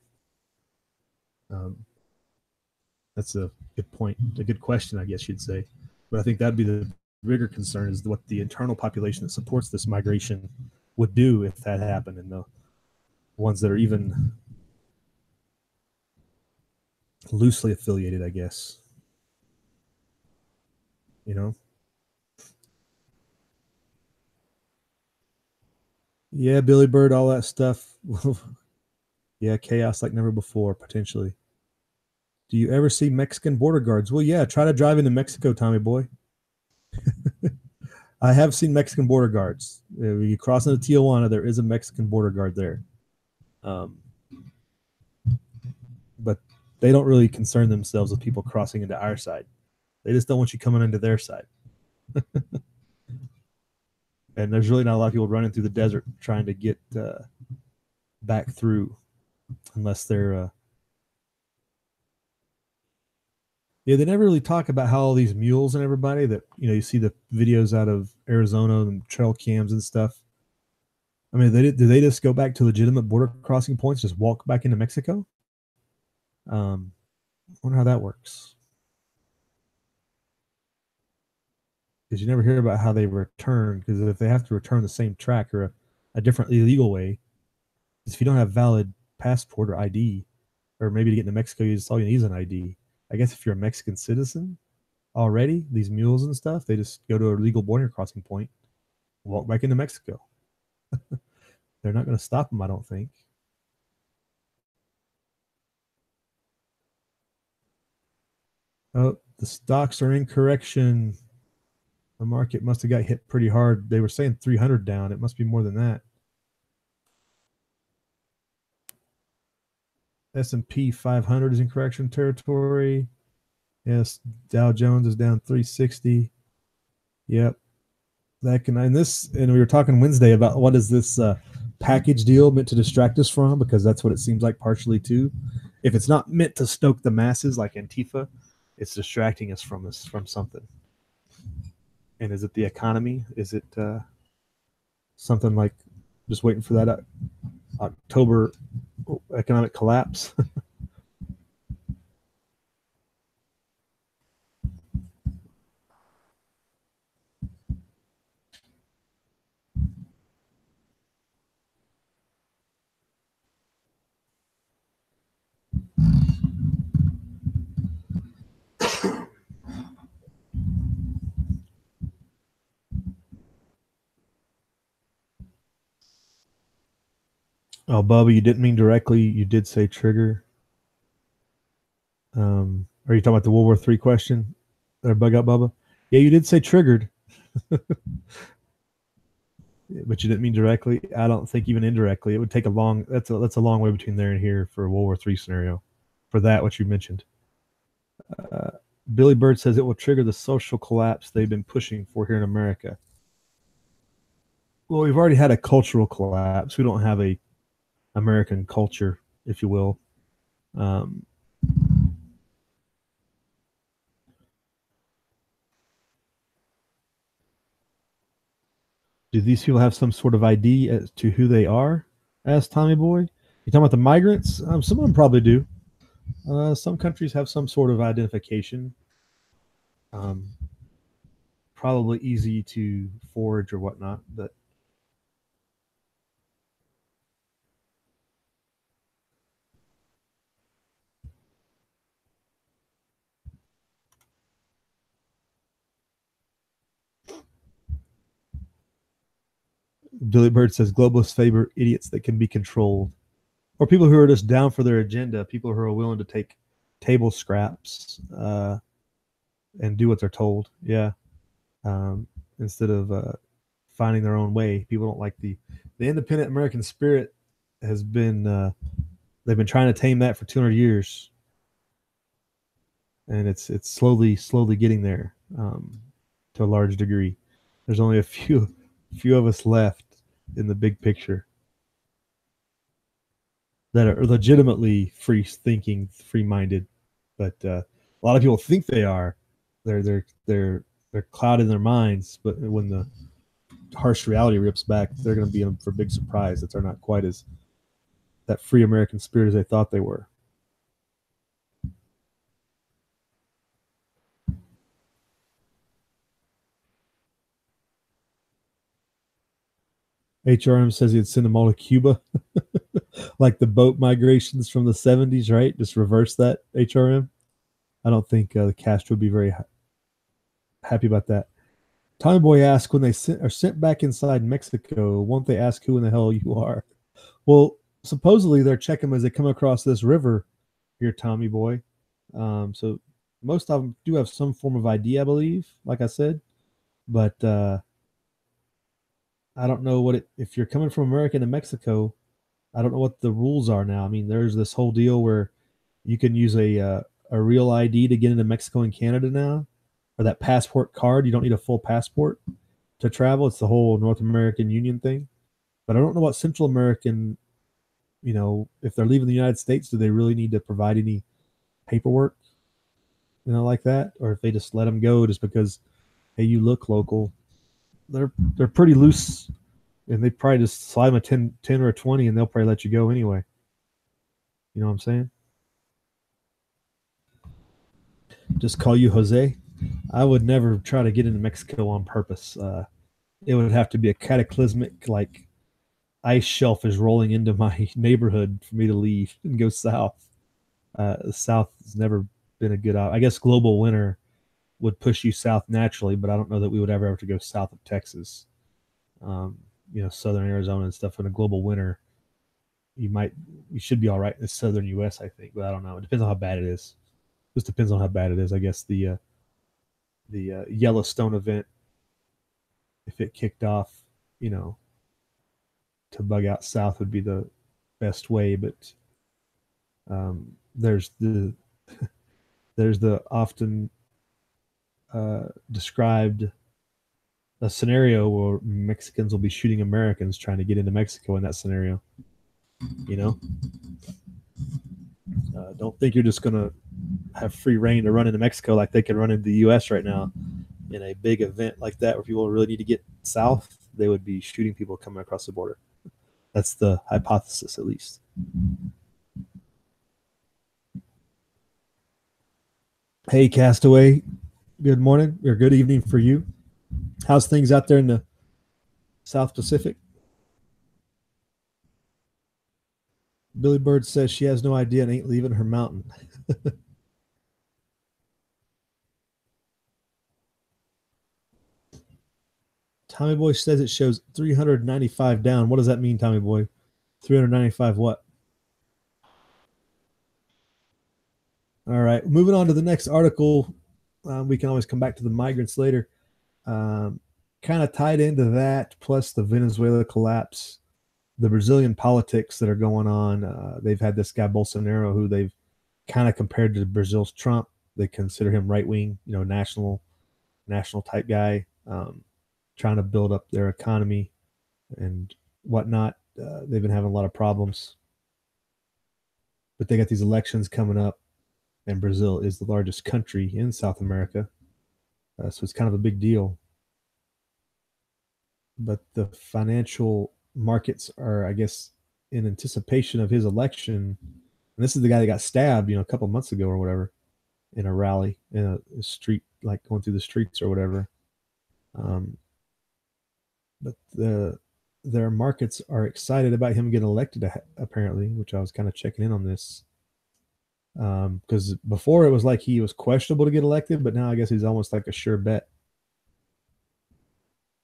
That's a good point, a good question, I guess you'd say. But I think that'd be the bigger concern, is what the internal population that supports this migration would do if that happened, and the ones that are even loosely affiliated, I guess. Yeah, Billy Bird, all that stuff. Yeah, chaos like never before, potentially. Do you ever see Mexican border guards? Well, yeah, try to drive into Mexico, Tommy boy. I have seen Mexican border guards. When you cross into Tijuana, there is a Mexican border guard there. But they don't really concern themselves with people crossing into our side. They just don't want you coming into their side. And there's really not a lot of people running through the desert trying to get back through, unless they're yeah, they never really talk about how all these mules and everybody that, you see the videos out of Arizona and trail cams and stuff. I mean, do they just go back to legitimate border crossing points, just walk back into Mexico? I wonder how that works. Because you never hear about how they return, because if they have to return the same track or a different illegal way, if you don't have valid passport or ID, or maybe to get into Mexico, all you need is an ID. I guess if you're a Mexican citizen already, these mules and stuff, they just go to a legal border crossing point, walk back into Mexico. They're not going to stop them, I don't think. Oh, the stocks are in correction. The market must have got hit pretty hard. They were saying 300 down. It must be more than that. S&P 500 is in correction territory. Yes, Dow Jones is down 360. Yep. And we were talking Wednesday about what is this package deal meant to distract us from, because that's what it seems like partially too. If it's not meant to stoke the masses like Antifa, it's distracting us from something. And is it the economy? Is it something like just waiting for that October economic collapse? Oh, Bubba, you didn't mean directly. You did say trigger. Are you talking about the World War III question? Or bug out, Bubba? Yeah, you did say triggered, but you didn't mean directly. I don't think even indirectly. It would take a long. That's a long way between there and here for a World War III scenario. For that, what you mentioned. Uh, Billy Bird says it will trigger the social collapse they've been pushing for here in America. Well, we've already had a cultural collapse. We don't have a American culture, if you will. Um, do these people have some sort of ID as to who they are? Asked Tommy Boy. You talking about the migrants? Some of them probably do. Some countries have some sort of identification. Um, Probably easy to forge or whatnot, but Billy Bird says globalists favor idiots that can be controlled, or people who are just down for their agenda, people who are willing to take table scraps and do what they're told. Yeah, instead of finding their own way. People don't like the independent American spirit has been they've been trying to tame that for 200 years, and it's slowly getting there to a large degree. There's only a few of us left in the big picture that are legitimately free thinking, free minded, but a lot of people think they are. They're clouded in their minds, but when the harsh reality rips back, they're going to be in for a big surprise that they're not quite as that free American spirit as they thought they were. HRM says he'd send them all to Cuba, like the boat migrations from the 70s, right? Just reverse that, HRM. I don't think the Castro would be very happy about that. Tommy Boy asks, when they are sent back inside Mexico, won't they ask who in the hell you are? Well, supposedly they're checking them as they come across this river here, Tommy Boy. So most of them do have some form of ID, I believe, like I said. But I don't know what if you're coming from America to Mexico, I don't know what the rules are now. I mean, there's this whole deal where you can use a real ID to get into Mexico and Canada now, or that passport card. You don't need a full passport to travel. It's the whole North American Union thing. But I don't know what Central American, if they're leaving the United States, do they really need to provide any paperwork, like that, or if they just let them go just because, hey, you look local. They're pretty loose, and they probably just slide them a 10 or a 20, and they'll probably let you go anyway. You know what I'm saying? Just call you Jose. I would never try to get into Mexico on purpose. It would have to be a cataclysmic, like ice shelf is rolling into my neighborhood for me to leave and go south. South has never been a good. I guess global winter would push you south naturally, but I don't know that we would ever have to go south of Texas. Um, southern Arizona and stuff in a global winter. You should be all right in the southern U.S. I think, but I don't know. It depends on how bad it is. Just depends on how bad it is. I guess the Yellowstone event, if it kicked off, you know, to bug out south would be the best way. But there's the often described a scenario where Mexicans will be shooting Americans trying to get into Mexico in that scenario. You know, don't think you're just gonna have free reign to run into Mexico like they can run into the U.S. right now. In a big event like that, where people really need to get south, they would be shooting people coming across the border. That's the hypothesis, at least. Hey, Castaway. Good morning or good evening for you. How's things out there in the South Pacific? Billy Bird says she has no idea and ain't leaving her mountain. Tommy Boy says it shows 395 down. What does that mean, Tommy Boy? 395 what? All right. Moving on to the next article. We can always come back to the migrants later. Kind of tied into that, plus the Venezuela collapse, the Brazilian politics that are going on. They've had this guy Bolsonaro, who they've kind of compared to Brazil's Trump. They consider him right wing, national type guy, trying to build up their economy and whatnot. They've been having a lot of problems, but they got these elections coming up, and Brazil is the largest country in South America, so it's kind of a big deal. But the financial markets are, I guess, in anticipation of his election. And this is the guy that got stabbed, a couple months ago or whatever, in a rally in a street, like going through the streets or whatever. But their markets are excited about him getting elected, apparently, which I was kind of checking in on this. Because before it was like he was questionable to get elected, but now I guess he's almost like a sure bet.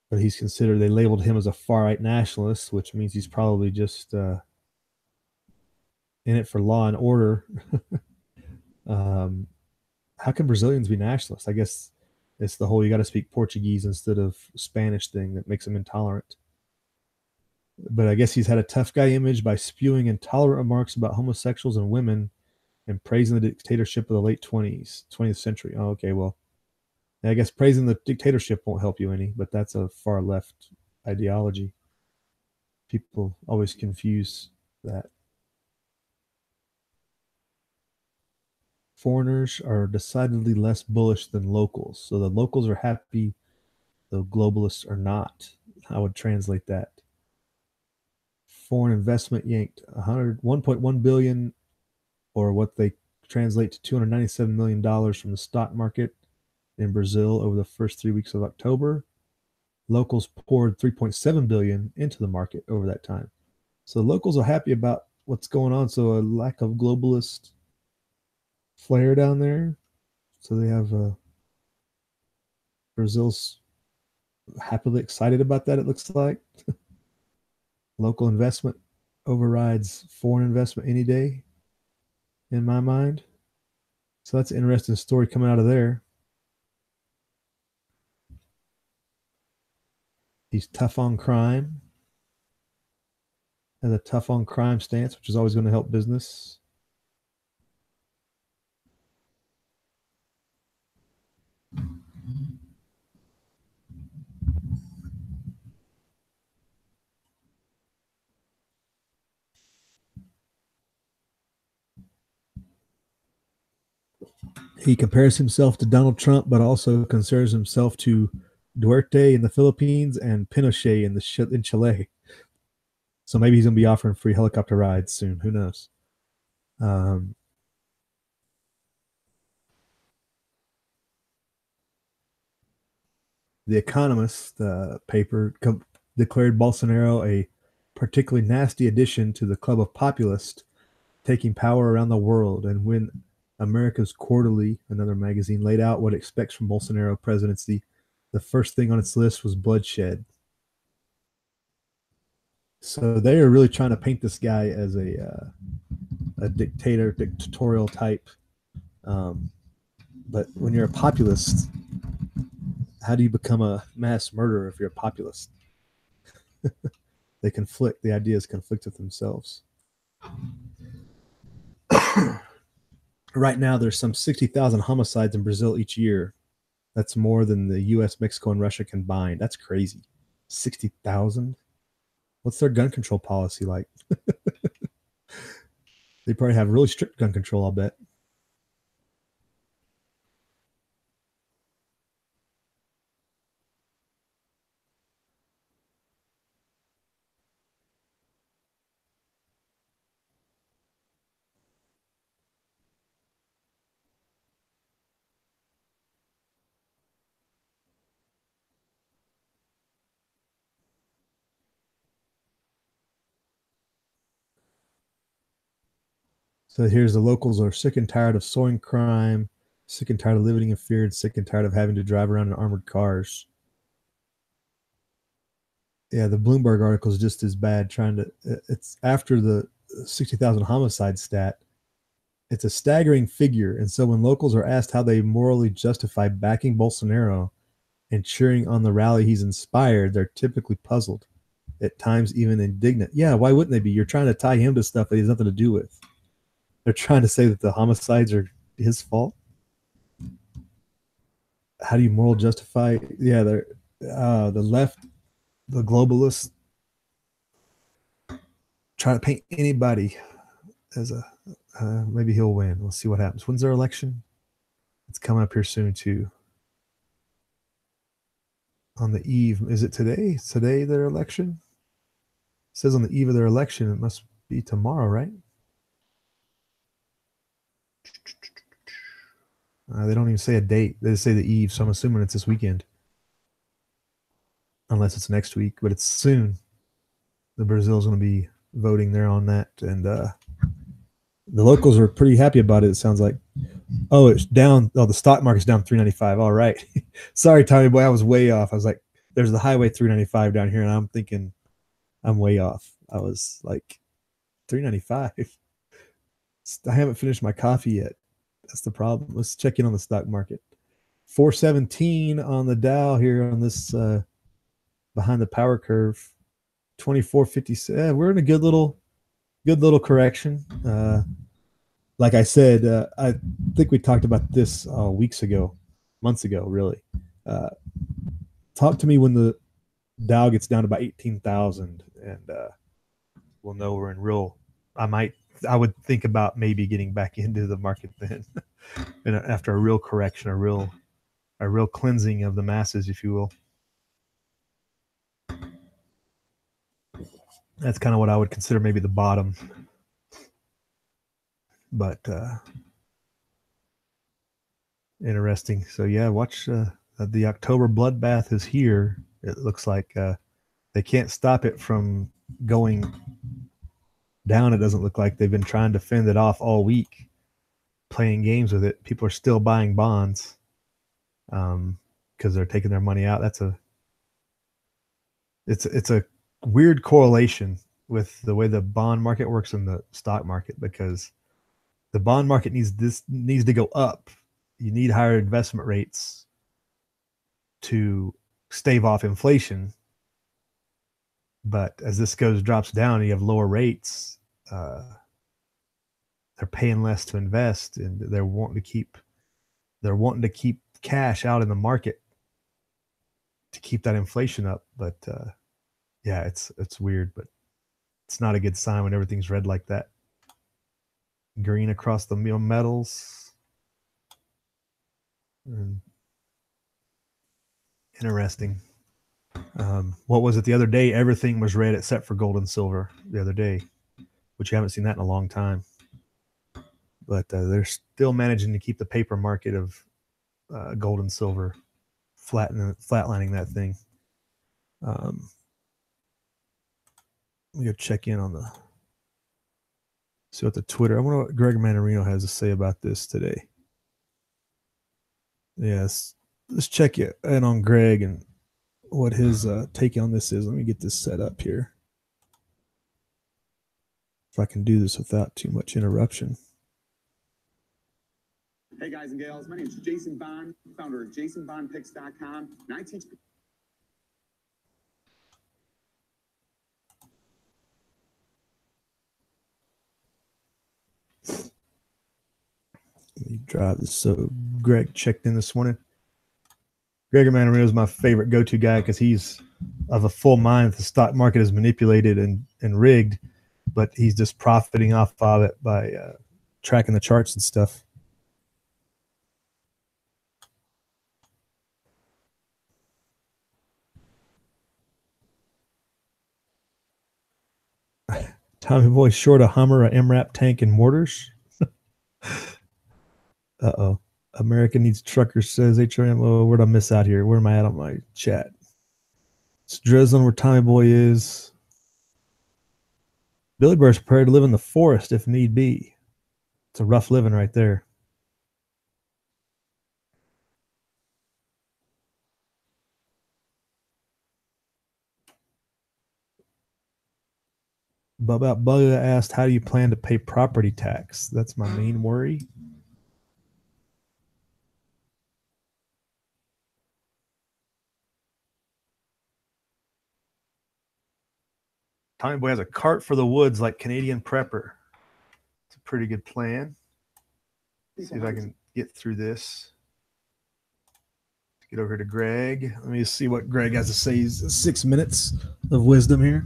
But he's considered, they labeled him as a far right nationalist, which means he's probably just in it for law and order. How can Brazilians be nationalists? I guess it's the whole you got to speak Portuguese instead of Spanish thing that makes him intolerant. But I guess he's had a tough guy image by spewing intolerant remarks about homosexuals and women and praising the dictatorship of the late 20th century. Oh, okay, well, I guess praising the dictatorship won't help you any, but that's a far left ideology. People always confuse that. Foreigners are decidedly less bullish than locals. So the locals are happy, the globalists are not. I would translate that. Foreign investment yanked 1.1 billion, or what they translate to $297 million from the stock market in Brazil over the first 3 weeks of October. Locals poured 3.7 billion into the market over that time. So locals are happy about what's going on. So a lack of globalist flair down there. So they have Brazil's happily excited about that, it looks like. Local investment overrides foreign investment any day, in my mind. So that's an interesting story coming out of there. He's tough on crime. Has a tough on crime stance, which is always going to help business. He compares himself to Donald Trump, but also compares himself to Duarte in the Philippines and Pinochet in Chile. So maybe he's going to be offering free helicopter rides soon. Who knows? The Economist paper declared Bolsonaro a particularly nasty addition to the club of populists taking power around the world. And when America's Quarterly, another magazine, laid out what it expects from Bolsonaro presidency, the first thing on its list was bloodshed. So they are really trying to paint this guy as a dictatorial type. But when you're a populist, how do you become a mass murderer if you're a populist? They conflict. The ideas conflict with themselves. Right now, there's some 60,000 homicides in Brazil each year. That's more than the U.S., Mexico, and Russia combined. That's crazy. 60,000? What's their gun control policy like? They probably have really strict gun control, I'll bet. So here's the locals are sick and tired of soaring crime, sick and tired of living in fear, and sick and tired of having to drive around in armored cars. Yeah, the Bloomberg article is just as bad. It's after the 60,000 homicide stat. It's a staggering figure. And so when locals are asked how they morally justify backing Bolsonaro and cheering on the rally he's inspired, they're typically puzzled, at times even indignant. Yeah, why wouldn't they be? You're trying to tie him to stuff that he has nothing to do with. They're trying to say that the homicides are his fault. How do you moral justify? Yeah, they're the left, the globalists, try to paint anybody as a maybe he'll win. We'll see what happens. When's their election? It's coming up here soon too. On the eve, is it today? It's today their election. It says on the eve of their election, it must be tomorrow, right? They don't even say a date. They just say the eve, so I'm assuming it's this weekend, unless it's next week. But it's soon. The Brazil's going to be voting there on that, and the locals are pretty happy about it. It sounds like. Oh, it's down. Oh, the stock market's down 395. All right. Sorry, Tommy boy, I was way off. I was like, there's the highway 395 down here, and I'm thinking I'm way off. I was like 395. I haven't finished my coffee yet. That's the problem. Let's check in on the stock market. 417 on the Dow here on this behind the power curve. 24.57. We're in a good little correction. Like I said, I think we talked about this months ago, really. Talk to me when the Dow gets down to about 18,000, and we'll know we're in real. I would think about maybe getting back into the market then, and after a real correction, a real cleansing of the masses, if you will. That's kind of what I would consider maybe the bottom. But interesting. So yeah, watch the October bloodbath is here. It looks like they can't stop it from going down. It doesn't look like they've been trying to fend it off all week, playing games with it. People are still buying bonds because they're taking their money out. It's a weird correlation with the way the bond market works in the stock market, because the bond market needs to go up. You need higher investment rates to stave off inflation. But as this drops down, you have lower rates. They're paying less to invest, and they're wanting to keep cash out in the market to keep that inflation up. But yeah, it's weird, but it's not a good sign when everything's red like that. Green across the metals. Interesting. What was it the other day? Everything was red except for gold and silver the other day, which you haven't seen that in a long time. But they're still managing to keep the paper market of gold and silver flatlining that thing. We go check in on see what the Twitter. I wonder what Greg Manarino has to say about this today. Yes, let's check in on Greg and what his take on this is. Let me get this set up here, if I can do this without too much interruption. Hey guys and gals, my name is Jason Bond, founder of JasonBondPicks.com, and I teach. Let me drive this. So Greg checked in this morning. Gregor Manarino is my favorite go-to guy because he's of a full mind that the stock market is manipulated and rigged, but he's just profiting off of it by tracking the charts and stuff. Tommy Boy short a Hummer, a MRAP tank, and mortars. Uh-oh. America needs truckers, says HRM. Oh, where'd I miss out here? Where am I at on my chat? It's drizzling where Tommy Boy is. Billy Bird's prepared to live in the forest if need be. It's a rough living right there. Bugga asked, how do you plan to pay property tax? That's my main worry. Tommy Boy has a cart for the woods like Canadian Prepper. It's a pretty good plan. See if I can get through this. Get over to Greg. Let me see what Greg has to say. He's 6 minutes of wisdom here.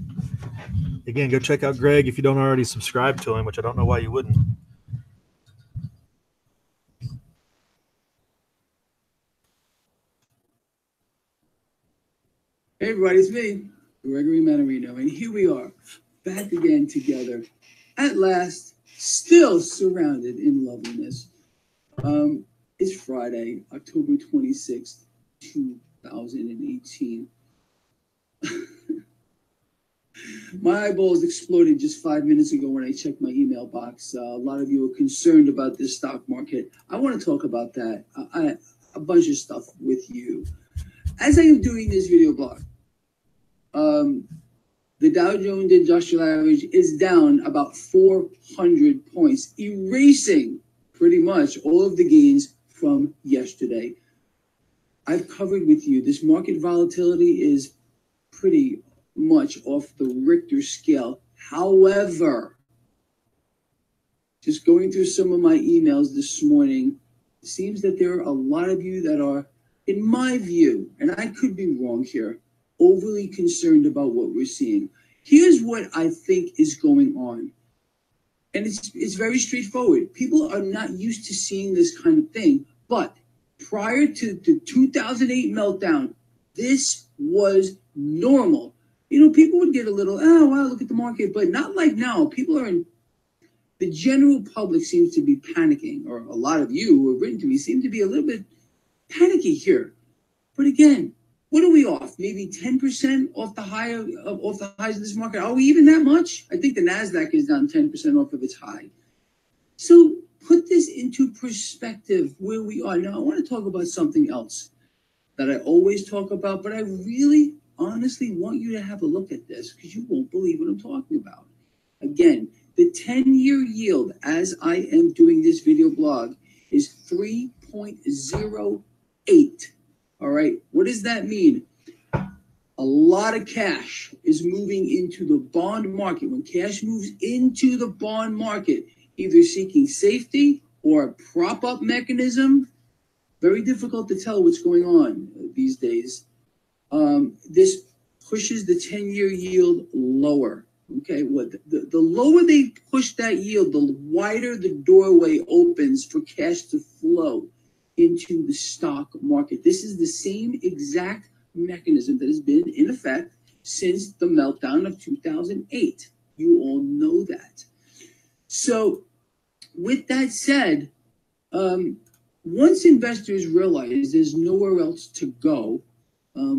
Again, go check out Greg if you don't already subscribe to him, which I don't know why you wouldn't. Hey everybody, it's me, Gregory Manarino, and here we are, back again together, at last, still surrounded in loveliness. It's Friday, October 26th, 2018. My eyeballs exploded just 5 minutes ago when I checked my email box. A lot of you are concerned about this stock market. I want to talk about that, a bunch of stuff with you. As I am doing this video blog, the Dow Jones Industrial Average is down about 400 points, erasing pretty much all of the gains from yesterday. I've covered with you this market volatility is pretty much off the Richter scale. However, just going through some of my emails this morning, it seems that there are a lot of you that are, in my view, and I could be wrong here, overly concerned about what we're seeing. Here's what I think is going on. And it's very straightforward. People are not used to seeing this kind of thing. But prior to the 2008 meltdown, this was normal. You know, people would get a little, oh, wow, look at the market. But not like now. People are in, the general public seems to be panicking. Or a lot of you who have written to me seem to be a little bit panicky here. But again, what are we off? Maybe 10% off the highs of this market. Are we even that much? I think the NASDAQ is down 10% off of its high. So put this into perspective where we are. Now, I want to talk about something else that I always talk about, but I really honestly want you to have a look at this because you won't believe what I'm talking about. Again, the 10-year yield as I am doing this video blog is 3.08. All right, what does that mean? A lot of cash is moving into the bond market. When cash moves into the bond market, either seeking safety or a prop-up mechanism, very difficult to tell what's going on these days. This pushes the 10-year yield lower. Okay, the lower they push that yield, the wider the doorway opens for cash to flow into the stock market. This is the same exact mechanism that has been in effect since the meltdown of 2008. You all know that. So with that said, once investors realize there's nowhere else to go,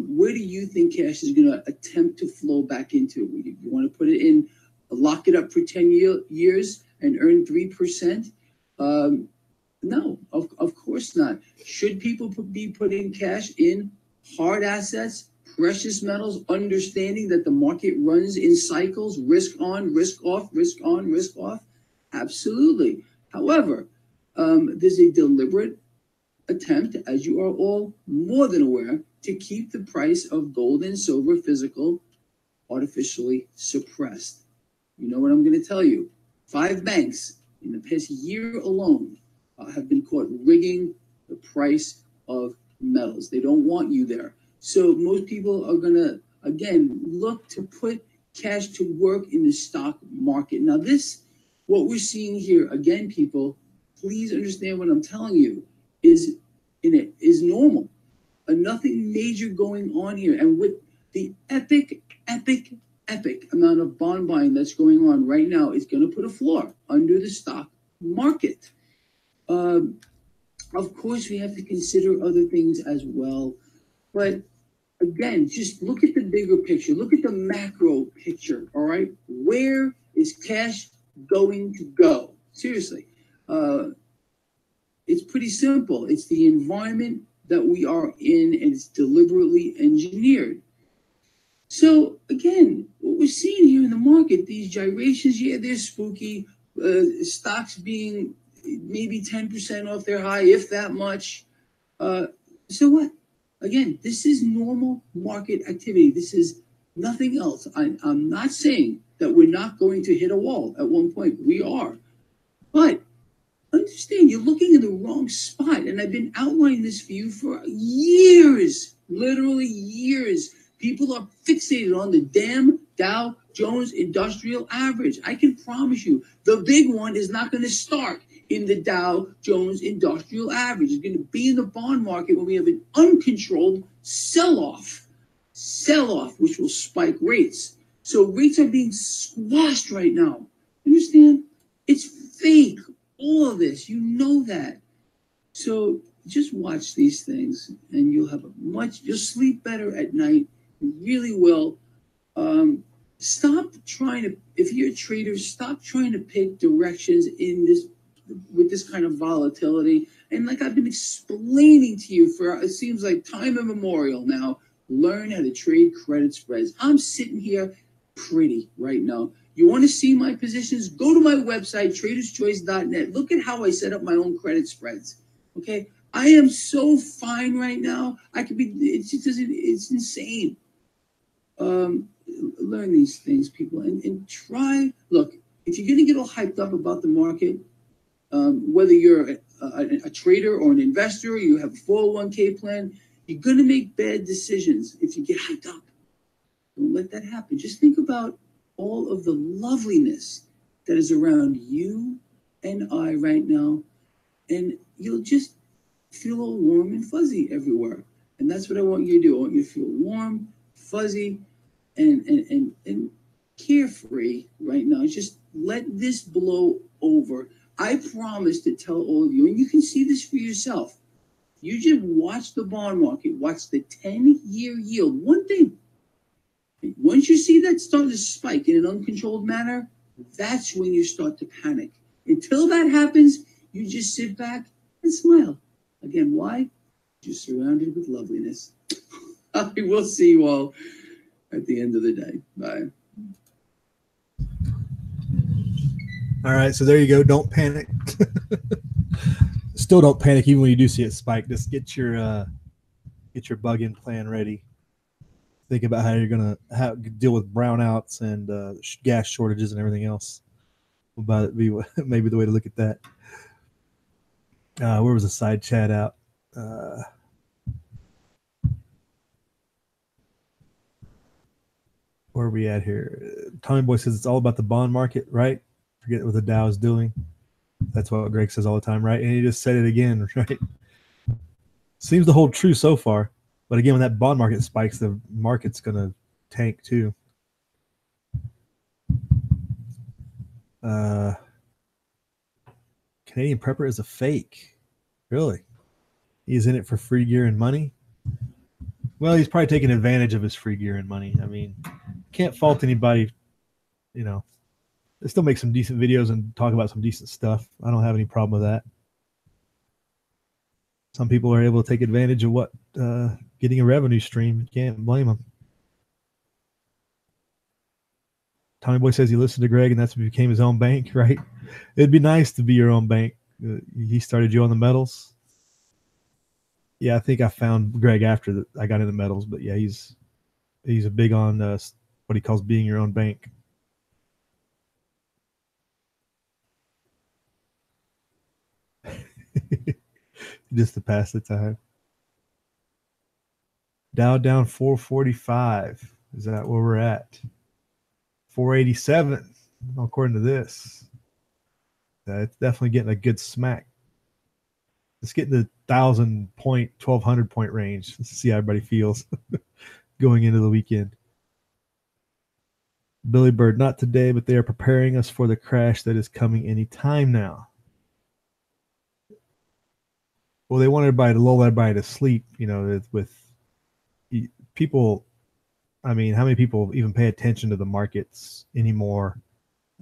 where do you think cash is going to attempt to flow back into? You want to put it in, lock it up for 10 years and earn 3%? No, of course not. Should people be putting cash in hard assets, precious metals, understanding that the market runs in cycles, risk on, risk off, risk on, risk off? Absolutely. However, there's a deliberate attempt, as you are all more than aware, to keep the price of gold and silver physical artificially suppressed. You know what I'm going to tell you. 5 banks in the past year alone have been caught rigging the price of metals. They don't want you there. So most people are going to, again, look to put cash to work in the stock market. Now this, what we're seeing here, again, people, please understand what I'm telling you, is normal. Nothing major going on here. And with the epic amount of bond buying that's going on right now, it's going to put a floor under the stock market. Of course, we have to consider other things as well. But again, just look at the bigger picture. Look at the macro picture, all right? Where is cash going to go? Seriously. It's pretty simple. It's the environment that we are in, and it's deliberately engineered. So again, what we're seeing here in the market, these gyrations, yeah, they're spooky. Stocks being maybe 10% off their high, if that much. So what? Again, this is normal market activity. This is nothing else. I'm not saying that we're not going to hit a wall at one point. We are. But understand, you're looking in the wrong spot. And I've been outlining this for you for years, literally years. People are fixated on the damn Dow Jones Industrial Average. I can promise you, the big one is not going to start in the Dow Jones Industrial Average. It's going to be in the bond market when we have an uncontrolled sell-off, which will spike rates. So rates are being squashed right now. Understand? It's fake. All of this, you know that. So just watch these things and you'll sleep better at night. You really will. Stop trying to, if you're a trader, stop trying to pick directions with this kind of volatility. And like I've been explaining to you for, it seems like time immemorial now, learn how to trade credit spreads. I'm sitting here pretty right now. You want to see my positions? Go to my website, traderschoice.net. Look at how I set up my own credit spreads. Okay? I am so fine right now. It's insane. Learn these things, people, and try. Look, if you're going to get all hyped up about the market, whether you're a trader or an investor, you have a 401k plan, you're going to make bad decisions if you get hyped up. Don't let that happen. Just think about all of the loveliness that is around you and I right now, and you'll just feel all warm and fuzzy everywhere. And that's what I want you to do. I want you to feel warm, fuzzy, and carefree right now. Just let this blow over. I promise to tell all of you, and you can see this for yourself. You just watch the bond market, watch the 10-year yield. One thing, once you see that start to spike in an uncontrolled manner, that's when you start to panic. Until that happens, you just sit back and smile. Again, why? You're surrounded with loveliness. I will see you all at the end of the day. Bye. All right, so there you go. Don't panic. Still don't panic even when you do see it spike. Just get your bug-in plan ready. Think about how you're going to deal with brownouts and gas shortages and everything else. About it be maybe the way to look at that. Where was the side chat out? Where are we at here? Tommy Boy says it's all about the bond market, right? Forget what the Dow is doing. That's what Greg says all the time, right? And he just said it again, right? Seems to hold true so far. But again, when that bond market spikes, the market's going to tank too. Canadian Prepper is a fake. Really? He's in it for free gear and money? Well, he's probably taking advantage of his free gear and money. I mean, can't fault anybody, you know. They still make some decent videos and talk about some decent stuff. I don't have any problem with that. Some people are able to take advantage of what getting a revenue stream. You can't blame them. Tommy Boy says he listened to Greg and that's what became his own bank, right? It'd be nice to be your own bank. He started you on the metals. Yeah, I think I found Greg after I got into metals, but yeah, he's a big on what he calls being your own bank. Just to pass the time. Dow down 445. Is that where we're at? 487, according to this. It's definitely getting a good smack. Let's get in the 1,000 point, 1,200 point range. Let's see how everybody feels going into the weekend. Billy Bird, not today, but they are preparing us for the crash that is coming any time now. Well, they want everybody to lull everybody to sleep, you know, with people. I mean, how many people even pay attention to the markets anymore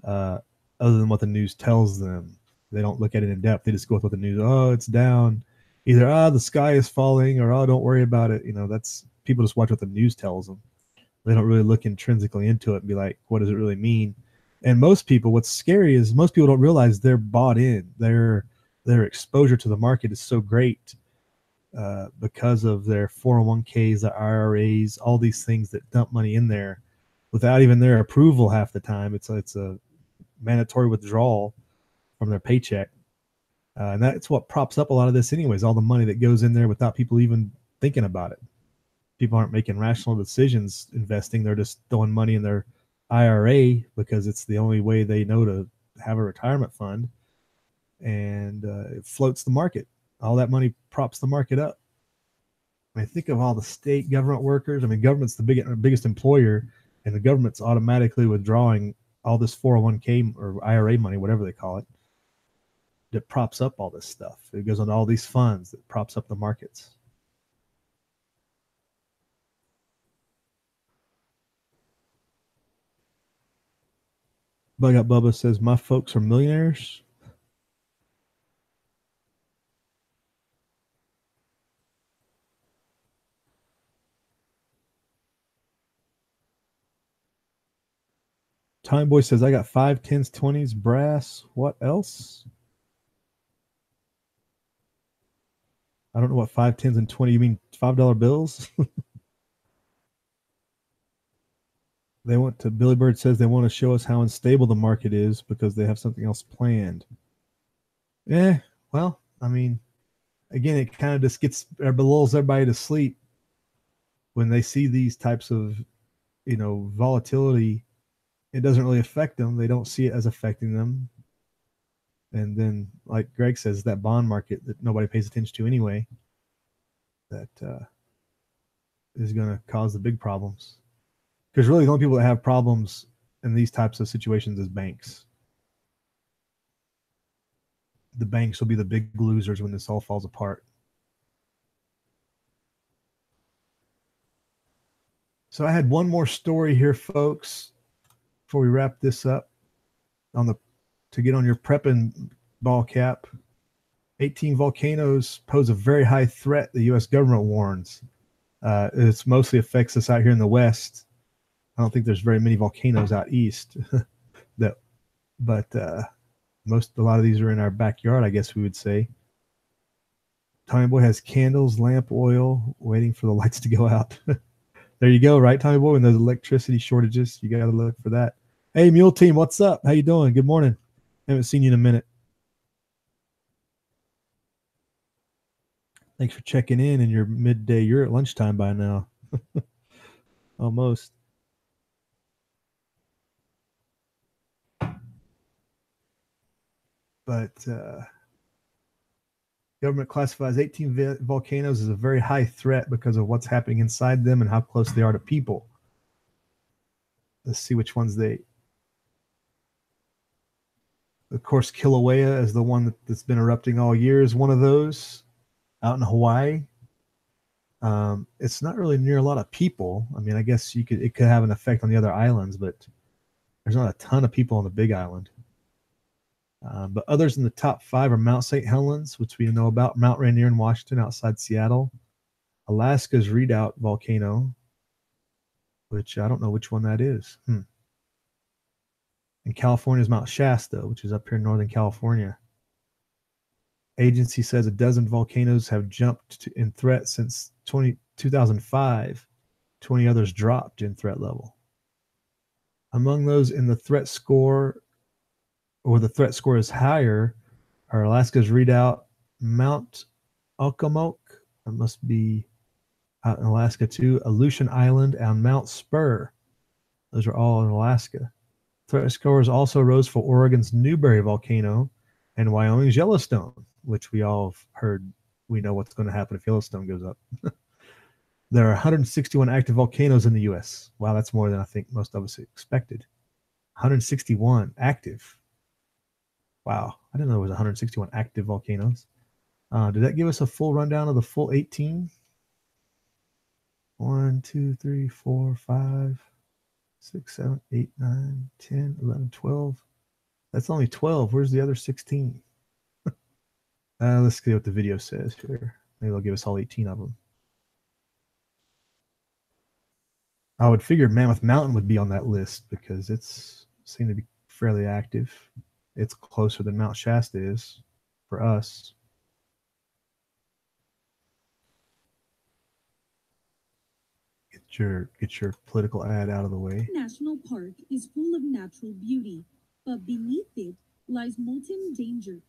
other than what the news tells them? They don't look at it in depth. They just go with what the news, oh, it's down. Either, the sky is falling or, oh, don't worry about it. You know, that's people just watch what the news tells them. They don't really look intrinsically into it and be like, what does it really mean? And most people, what's scary is most people don't realize they're bought in. Their exposure to the market is so great because of their 401ks, their IRAs, all these things that dump money in there without even their approval half the time. It's a mandatory withdrawal from their paycheck. And that's what props up a lot of this anyways, all the money that goes in there without people even thinking about it. People aren't making rational decisions investing. They're just throwing money in their IRA because it's the only way they know to have a retirement fund. And it floats the market. All that money props the market up. I mean, think of all the state government workers. I mean, government's the biggest employer, and the government's automatically withdrawing all this 401k or IRA money, whatever they call it, that props up all this stuff. It goes on all these funds that props up the markets. Bug Out Bubba says, my folks are millionaires. Time Boy says, I got 5, 10s, 20s, brass. What else? I don't know what 5, 10s, and 20. You mean $5 bills? They want to. Billy Bird says they want to show us how unstable the market is because they have something else planned. Yeah, well, I mean, again, it kind of just lulls everybody to sleep when they see these types of, volatility. It doesn't really affect them. They don't see it as affecting them. And then, like Greg says, that bond market that nobody pays attention to anyway, that is going to cause the big problems. Because really the only people that have problems in these types of situations is banks. The banks will be the big losers when this all falls apart. So I had one more story here, folks, before we wrap this up. To get on your prepping ball cap, 18 volcanoes pose a very high threat, the U.S. government warns. It mostly affects us out here in the West. I don't think there's very many volcanoes out east, but a lot of these are in our backyard, I guess we would say. Tommy Boy has candles, lamp oil, waiting for the lights to go out. There you go, right, Tommy Boy? When there's electricity shortages, you got to look for that. Hey, Mule Team, what's up? How you doing? Good morning. Haven't seen you in a minute. Thanks for checking in your midday. You're at lunchtime by now. Almost. But government classifies 18 volcanoes as a very high threat because of what's happening inside them and how close they are to people. Let's see which ones of course, Kilauea is the one that's been erupting all year, is one of those out in Hawaii. It's not really near a lot of people. I mean, I guess it could have an effect on the other islands, but there's not a ton of people on the big island. But others in the top 5 are Mount St. Helens, which we know about, Mount Rainier in Washington outside Seattle, Alaska's Redoubt volcano, which I don't know which one that is. And California's Mount Shasta, which is up here in Northern California. Agency says a dozen volcanoes have jumped in threat since 2005. 20 others dropped in threat level. Among those in the threat score, or the threat score is higher, are Alaska's Redoubt, Mount Occomoke, that must be out in Alaska too, Aleutian Island, and Mount Spur. Those are all in Alaska. Threat scores also rose for Oregon's Newberry volcano and Wyoming's Yellowstone, which we all have heard. We know what's going to happen if Yellowstone goes up. There are 161 active volcanoes in the U.S. Wow, that's more than I think most of us expected. 161 active. Wow, I didn't know there was 161 active volcanoes. Did that give us a full rundown of the full 18? 1, 2, 3, 4, 5, 6, 7, 8, 9, 10, 11, 12. That's only 12. Where's the other 16? Let's see what the video says here. Maybe they'll give us all 18 of them. I would figure Mammoth Mountain would be on that list because it's seemed to be fairly active. It's closer than Mount Shasta is for us. Get your political ad out of the way. National Park is full of natural beauty, but beneath it lies molten danger.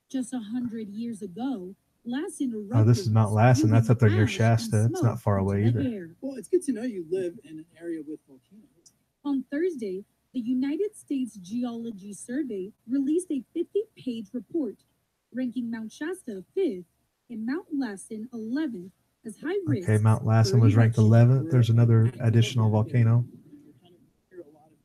Just 100 years ago, Lassen erupted. Oh, this is Mount Lassen. That's up there near Shasta. It's not far away either. Air. Well, it's good to know you live in an area with volcanoes. On Thursday, the United States Geology Survey released a 50-page report ranking Mount Shasta 5th and Mount Lassen 11th as high risk. Okay, Mount Lassen was ranked 11th. There's another additional volcano.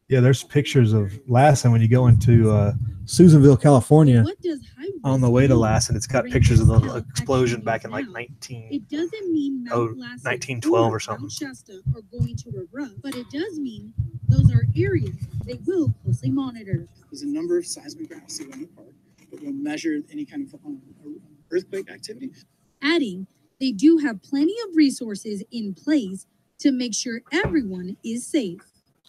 Yeah, there's pictures of Lassen when you go into Susanville, California. What does high risk On the way to mean? Lassen, it's got pictures of the explosion back in like It doesn't mean Mount Lassen 1912 or something. Mount Shasta are going to erupt, but it does mean those are areas they will closely monitor. There's a number of seismographs around the park that will measure any kind of earthquake activity. Adding, they do have plenty of resources in place to make sure everyone is safe.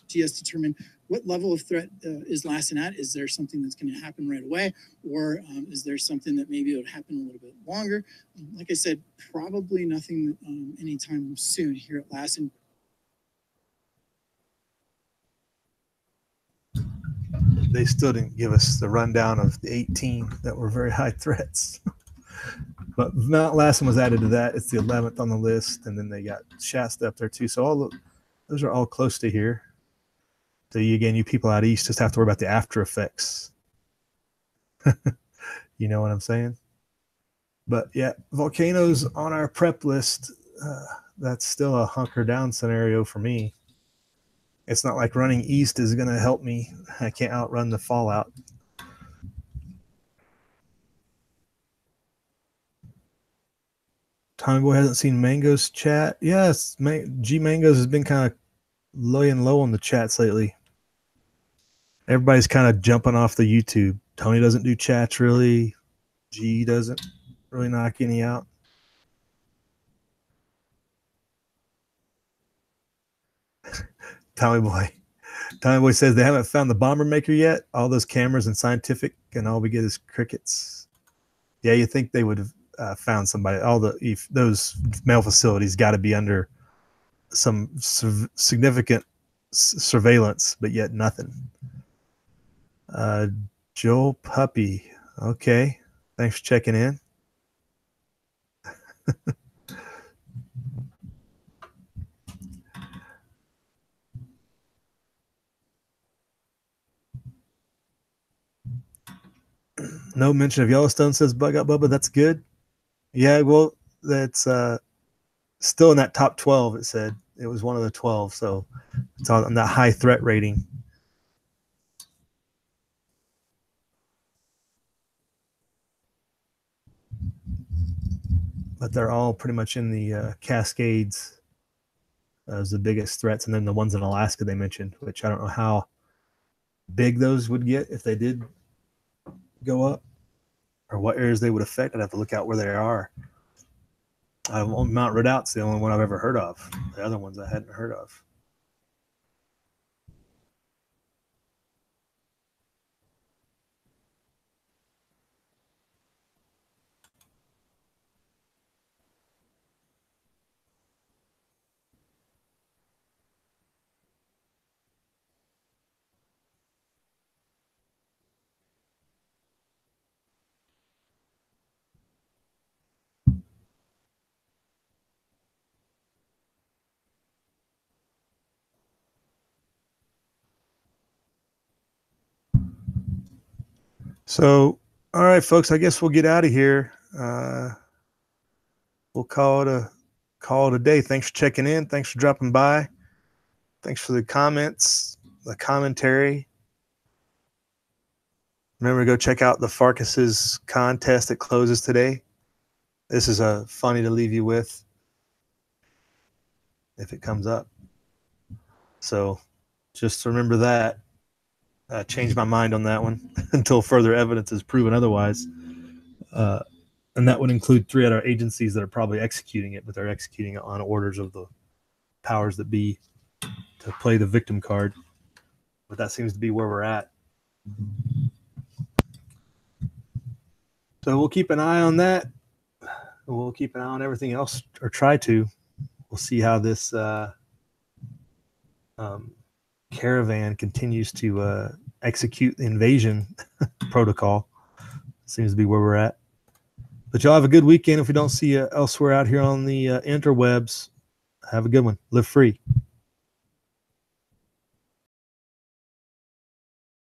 GS determine what level of threat is Lassen at. Is there something that's going to happen right away, or is there something that maybe would happen a little bit longer? Like I said, probably nothing anytime soon here at Lassen. They still didn't give us the rundown of the 18 that were very high threats. But Mount Lassen was added to that. It's the 11th on the list, and then they got Shasta up there too. So those are all close to here. So you people out east just have to worry about the after effects. You know what I'm saying? But yeah, volcanoes on our prep list. That's still a hunker down scenario for me. It's not like running east is going to help me. I can't outrun the fallout. Tommy Boy hasn't seen Mango's chat. Yes, G Mango's has been kind of low on the chats lately. Everybody's kind of jumping off the YouTube. Tony doesn't do chats really. G doesn't really knock any out. Tommy Boy says they haven't found the bomber maker yet. All those cameras and scientific, and all we get is crickets. Yeah, you think they would have found somebody. Those mail facilities got to be under some significant surveillance, but yet nothing. Joel Puppy. Okay. Thanks for checking in. No mention of Yellowstone, says Bug Out Bubba. That's good. Yeah, well, that's still in that top 12, it said. It was one of the 12, so it's on that high threat rating. But they're all pretty much in the Cascades as the biggest threats, and then the ones in Alaska they mentioned, which I don't know how big those would get if they did go up, or what areas they would affect. I'd have to look out where they are. Mount Redout's the only one I've ever heard of. The other ones I hadn't heard of. So, all right, folks, I guess we'll get out of here. We'll call it a day. Thanks for checking in. Thanks for dropping by. Thanks for the comments, the commentary. Remember to go check out the Farkas's contest that closes today. This is funny to leave you with if it comes up. So just remember that. Changed my mind on that one until further evidence is proven otherwise. And that would include 3 other agencies that are probably executing it, but they're executing it on orders of the powers that be. to play the victim card. But that seems to be where we're at. So we'll keep an eye on that. We'll keep an eye on everything else, or try to. We'll see how this caravan continues to execute the invasion protocol. Seems to be where we're at. But y'all have a good weekend. If we don't see you elsewhere out here on the interwebs, have a good one. Live free.